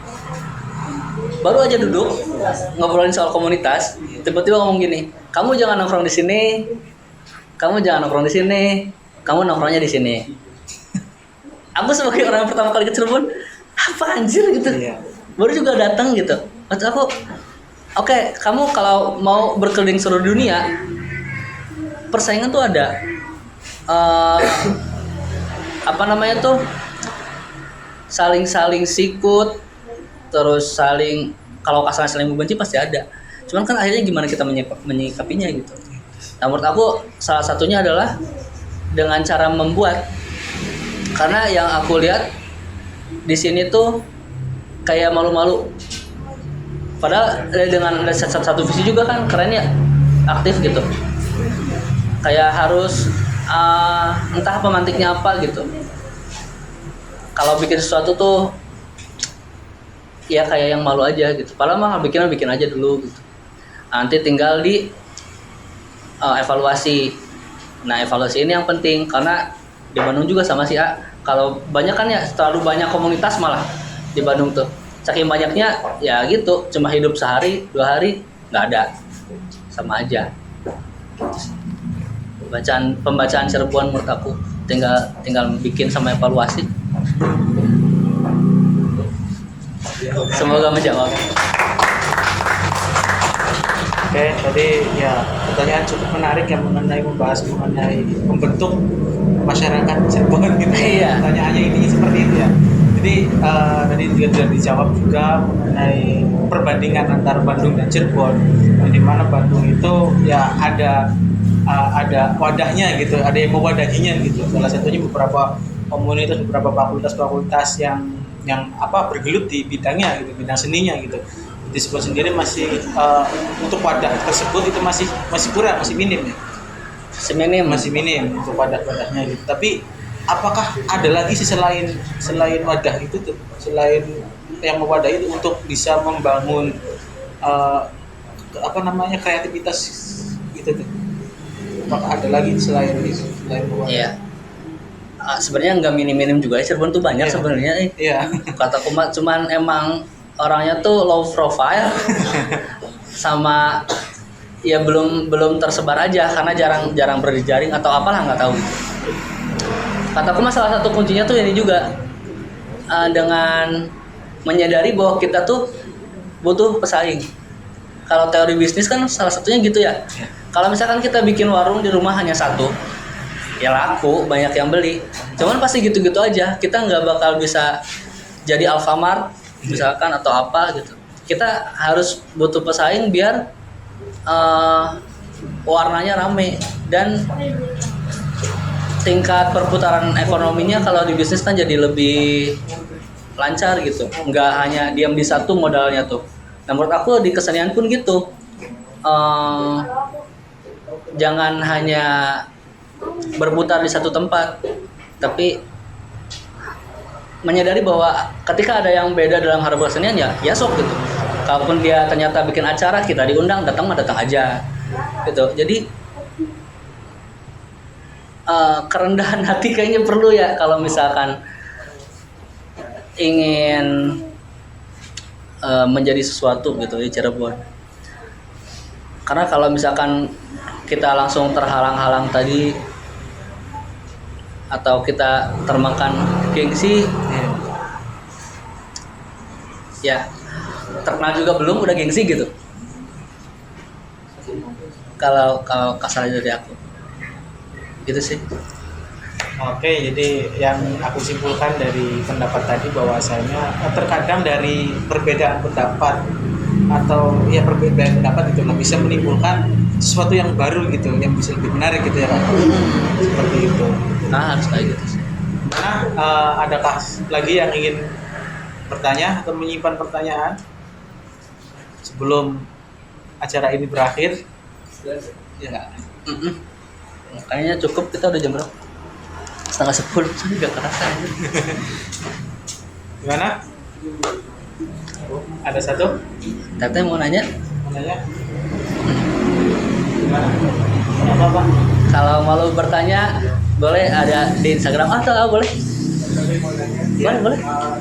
Baru aja duduk ngobrolin soal komunitas, tiba-tiba ngomong gini, kamu jangan nongkrong di sini, kamu nongkrongnya di sini. Aku sebagai orang yang pertama kali ke Cirebon, apa anjir gitu, baru juga datang gitu. Maksud aku, oke, kamu kalau mau berkeliling seluruh dunia, persaingan tuh ada, saling sikut, terus kalau kasarnya saling membenci pasti ada. Cuman kan akhirnya gimana kita menyikapinya gitu. Nah, menurut aku salah satunya adalah dengan cara membuat. Karena yang aku lihat di sini tuh kayak malu-malu. Padahal dengan ada satu visi juga kan keren ya, aktif gitu. Kayak harus entah pemantiknya apa gitu. Kalau bikin sesuatu tuh ya kayak yang malu aja gitu. Padahal mah bikin aja dulu gitu. Nanti tinggal di evaluasi. Nah, evaluasi ini yang penting karena di Bandung juga sama sih A. Kalau banyak kan ya terlalu banyak komunitas malah di Bandung tuh. Saking banyaknya ya gitu, cuma hidup sehari, 2 hari nggak ada. Sama aja. Pembacaan Cirebon menurut aku tinggal bikin sama evaluasi. Semoga menjawab. Oke, tadi ya pertanyaan cukup menarik yang membahas mengenai membentuk masyarakat Cirebon gitu. Iya. Pertanyaannya ini seperti itu ya. Jadi tadi juga sudah dijawab juga mengenai perbandingan antara Bandung dan Cirebon, di mana Bandung itu ya ada wadahnya gitu, ada yang mewadahinya gitu. Salah satunya beberapa komunitas, beberapa fakultas yang bergelut di bidangnya gitu, bidang seninya gitu. Di Cirebon sendiri masih untuk wadah tersebut itu masih kurang, masih minim ya. Masih minim untuk wadah-wadahnya gitu. Tapi apakah ada lagi sih selain wadah itu tuh, selain yang mewadahi itu untuk bisa membangun kreativitas gitu tuh? Apakah ada lagi selain wadah? Iya. Sebenarnya nggak minim juga ya, Cirebon tuh banyak sebenarnya. Iya. Kata Kumat cuman emang orangnya tuh low profile sama ya belum tersebar aja karena jarang berjejaring atau apalah nggak tahu. Kataku salah satu kuncinya tuh ini juga dengan menyadari bahwa kita tuh butuh pesaing. Kalau teori bisnis kan salah satunya gitu ya. Kalau misalkan kita bikin warung di rumah hanya satu, ya laku, banyak yang beli. Cuman pasti gitu-gitu aja. Kita nggak bakal bisa jadi Alfamart misalkan atau apa gitu. Kita harus butuh pesaing biar warnanya rame dan tingkat perputaran ekonominya kalau di bisnis kan jadi lebih lancar gitu, nggak hanya diam di satu modalnya tuh. Nah menurut aku di kesenian pun gitu, jangan hanya berputar di satu tempat, tapi menyadari bahwa ketika ada yang beda dalam hal kesenian ya sok gitu. Kalaupun dia ternyata bikin acara kita diundang, datang aja gitu. Jadi kerendahan hati kayaknya perlu ya kalau misalkan ingin menjadi sesuatu gitu di Cirebon. Karena kalau misalkan kita langsung terhalang-halang tadi atau kita termakan gengsi, ya terkenal juga belum udah gengsi gitu. Kalau kasar dari aku. Gitu sih. Oke, jadi yang aku simpulkan dari pendapat tadi bahwasanya terkadang dari perbedaan pendapat atau ya perbedaan pendapat itu bisa menimbulkan sesuatu yang baru gitu, yang bisa lebih menarik gitu ya kan. Seperti itu. Nah, harus kayak gitu sih. Nah, adakah lagi yang ingin bertanya atau menyimpan pertanyaan sebelum acara ini berakhir? Ya. Kayaknya cukup, kita udah jam berapa? 9:30, nggak kerasa aja. Gimana? Ada satu? Teteh mau nanya? Gimana? Apa? Kalau mau bertanya, boleh ada di Instagram atau boleh? Boleh.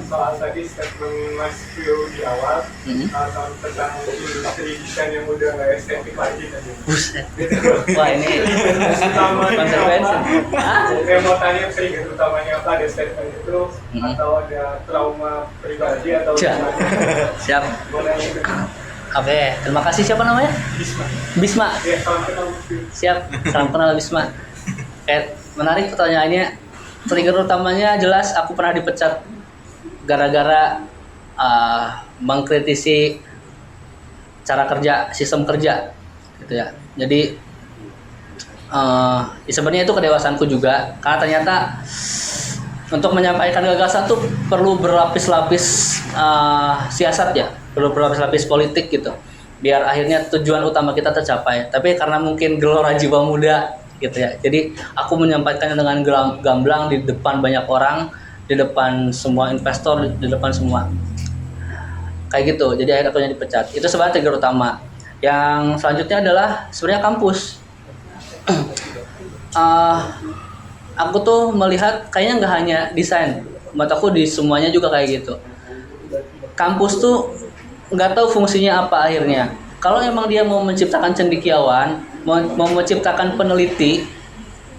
Soal tadi statement Mas Pio di awal tentang industri desain yang udah nggak estetik lagi tadi. Buset. Wah ini konsekuensi. Saya mau tanya trigger utamanya apa, ada statement itu atau ada trauma pribadi atau gimana? Siap. Mau nanya itu. Oke, terima kasih. Siapa namanya? Bisma. Ya, salam kenal Mas Pio. Siap, salam kenal Bisma. Menarik pertanyaannya. Trigger utamanya jelas aku pernah dipecat gara-gara mengkritisi cara kerja, sistem kerja gitu ya. Jadi sebenarnya itu kedewasaanku juga karena ternyata untuk menyampaikan gagasan tuh perlu berlapis-lapis siasat ya, perlu berlapis-lapis politik gitu biar akhirnya tujuan utama kita tercapai. Tapi karena mungkin gelora jiwa muda gitu ya, jadi aku menyampaikannya dengan gamblang di depan banyak orang, di depan semua investor, di depan semua kayak gitu. Jadi akhirnya aku dipecat. Itu sebenarnya trigger utama. Yang selanjutnya adalah sebenarnya kampus. Aku tuh melihat kayaknya nggak hanya desain, menurut aku di semuanya juga kayak gitu. Kampus tuh nggak tahu fungsinya apa akhirnya. Kalau emang dia mau menciptakan cendekiawan, mau menciptakan peneliti,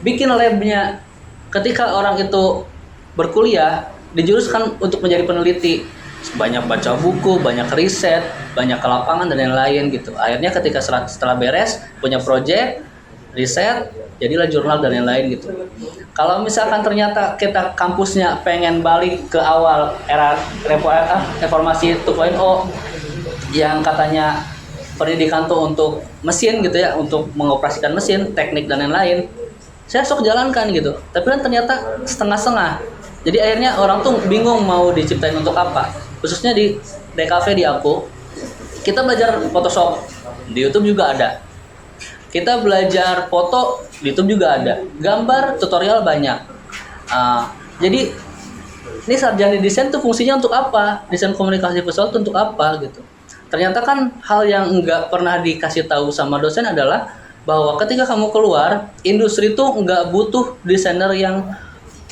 bikin labnya. Ketika orang itu berkuliah, dijuruskan untuk menjadi peneliti. banyak baca buku, banyak riset, banyak ke lapangan dan lain-lain gitu. Akhirnya ketika setelah beres punya project, riset, jadilah jurnal dan lain-lain gitu. Kalau misalkan ternyata kita kampusnya pengen balik ke awal era reformasi 2.0 yang katanya pendidikan tuh untuk mesin gitu ya, untuk mengoperasikan mesin, teknik dan lain-lain, saya sok jalankan gitu. Tapi kan ternyata setengah-setengah. Jadi akhirnya orang tuh bingung mau diciptain untuk apa. Khususnya di DKV di aku, kita belajar Photoshop, di YouTube juga ada. Kita belajar foto, di YouTube juga ada. Gambar, tutorial banyak. Jadi ini sarjana desain tuh fungsinya untuk apa? Desain komunikasi visual tuh untuk apa gitu. Ternyata kan hal yang enggak pernah dikasih tahu sama dosen adalah bahwa ketika kamu keluar, industri tuh enggak butuh desainer yang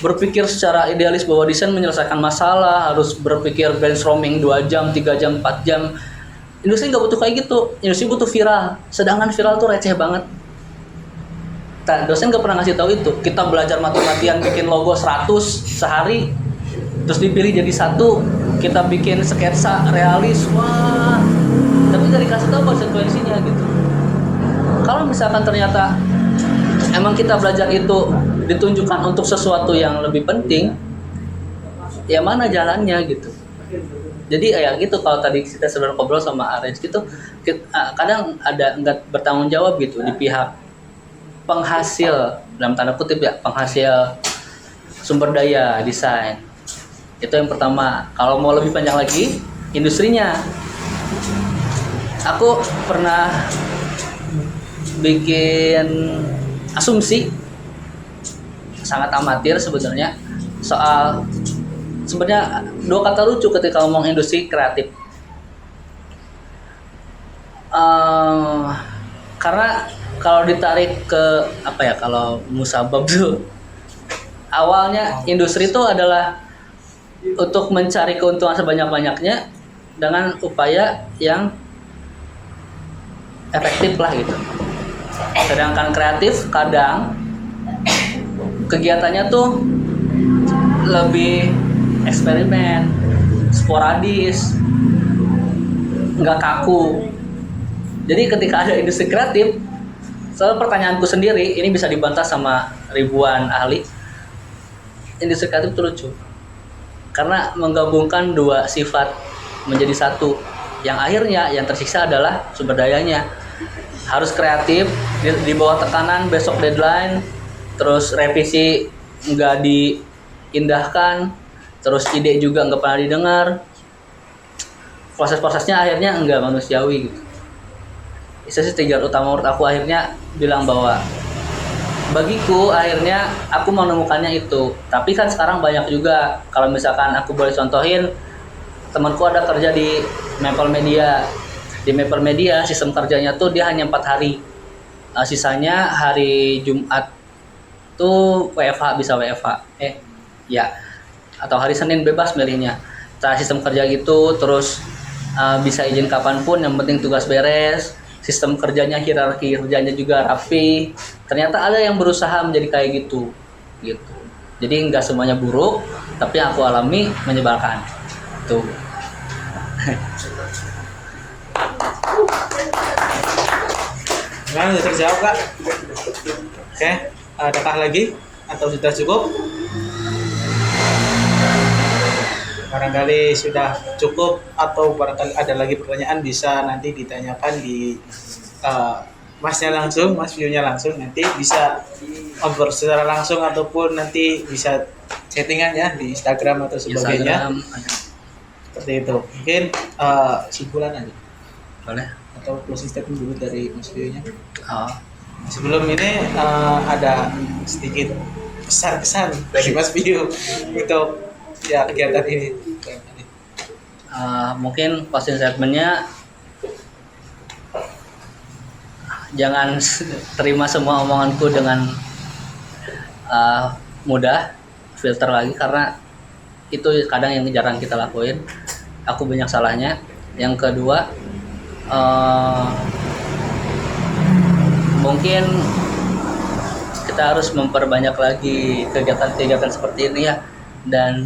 berpikir secara idealis bahwa desain menyelesaikan masalah, harus berpikir brainstorming 2 jam, 3 jam, 4 jam. Industri nggak butuh kayak gitu. Industri butuh viral. Sedangkan viral tuh receh banget. Dosen nggak pernah ngasih tahu itu. Kita belajar mati-matian bikin logo 100 sehari, terus dipilih jadi 1. Kita bikin sketsa realis, wah. Tapi nggak dikasih tahu konsekuensinya gitu. Kalau misalkan ternyata emang kita belajar itu ditunjukkan untuk sesuatu yang lebih penting, ya mana jalannya gitu. Jadi ya gitu, kalau tadi kita sebelum ngobrol sama Ares gitu, kadang ada nggak bertanggung jawab gitu di pihak penghasil, dalam tanda kutip ya, penghasil sumber daya desain. Itu yang pertama. Kalau mau lebih panjang lagi, industrinya. Aku pernah bikin asumsi sangat amatir sebenarnya soal sebenarnya 2 kata lucu ketika ngomong industri kreatif. Karena kalau ditarik ke apa ya, kalau musabab tuh awalnya industri itu adalah untuk mencari keuntungan sebanyak-banyaknya dengan upaya yang efektif lah gitu. Sedangkan kreatif kadang kegiatannya tuh lebih eksperimen, sporadis, nggak kaku. Jadi ketika ada industri kreatif, soal pertanyaanku sendiri, ini bisa dibantah sama ribuan ahli, industri kreatif itu lucu. Karena menggabungkan 2 sifat menjadi 1, yang akhirnya yang tersiksa adalah sumber dayanya. Harus kreatif, di bawah tekanan, besok deadline, terus revisi nggak diindahkan, terus ide juga nggak pernah didengar, proses-prosesnya akhirnya nggak manusiawi gitu. Itu sih trigger utama menurut aku, akhirnya bilang bahwa bagiku akhirnya aku menemukannya itu. Tapi kan sekarang banyak juga, kalau misalkan aku boleh contohin, temanku ada kerja di Maple Media. Di Maple Media sistem kerjanya tuh dia hanya 4 hari, sisanya hari Jumat tuh WFH, bisa WFH ya, atau hari Senin bebas milihnya. Sistem kerja gitu, terus bisa izin kapanpun, yang penting tugas beres. Sistem kerjanya, hierarki kerjanya juga rapi. Ternyata ada yang berusaha menjadi kayak gitu. Jadi nggak semuanya buruk, tapi yang aku alami menyebalkan. Tuh. Nah, sudah terjawab Kak. Oke, adakah lagi atau sudah cukup? Barangkali sudah cukup, atau barangkali ada lagi pertanyaan bisa nanti ditanyakan di Masnya langsung, Mas View-nya langsung, nanti bisa ngobrol secara langsung ataupun nanti bisa chattingan ya di Instagram atau sebagainya. Seperti itu. Mungkin simpulan aja. Boleh. Atau closing statement dulu dari Mas View-nya. Sebelum ini ada sedikit pesan-pesan dari Mas View untuk ya kegiatan ini. Mungkin closing statement-nya, jangan terima semua omonganku dengan mudah, filter lagi, karena itu kadang yang jarang kita lakuin. Aku banyak salahnya. Yang kedua, mungkin kita harus memperbanyak lagi kegiatan-kegiatan seperti ini ya. Dan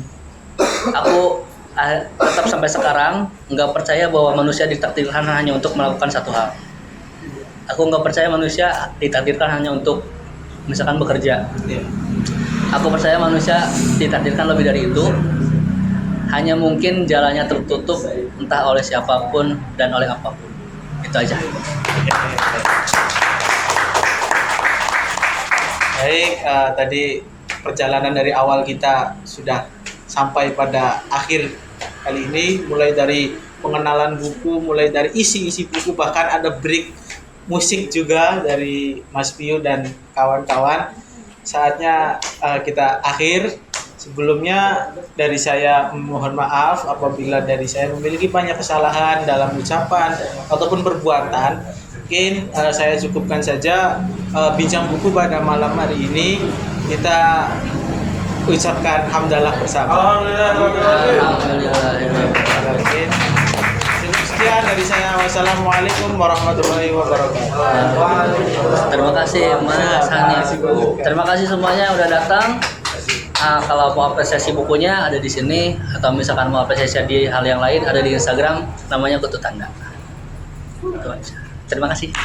aku tetap sampai sekarang nggak percaya bahwa manusia ditakdirkan hanya untuk melakukan satu hal. Aku nggak percaya manusia ditakdirkan hanya untuk misalkan bekerja. Aku percaya manusia ditakdirkan lebih dari itu. Hanya mungkin jalannya tertutup entah oleh siapapun dan oleh apapun. Itu aja. Baik, tadi perjalanan dari awal kita sudah sampai pada akhir kali ini, mulai dari pengenalan buku, mulai dari isi-isi buku, bahkan ada break musik juga dari Mas Pio dan kawan-kawan. Saatnya kita akhir. Sebelumnya dari saya mohon maaf apabila dari saya memiliki banyak kesalahan dalam ucapan ataupun perbuatan. Mungkin saya cukupkan saja bincang buku pada malam hari ini. Kita ucapkan hamdalah bersama. Alhamdulillah. Sekian dari saya. Wassalamualaikum warahmatullahi wabarakatuh. Terima kasih Mas Hanif. Terima kasih semuanya udah datang. Kalau mau apresiasi bukunya ada di sini, atau misalkan mau apresiasi di hal yang lain ada di Instagram, namanya Kutu Tanda. Terima kasih.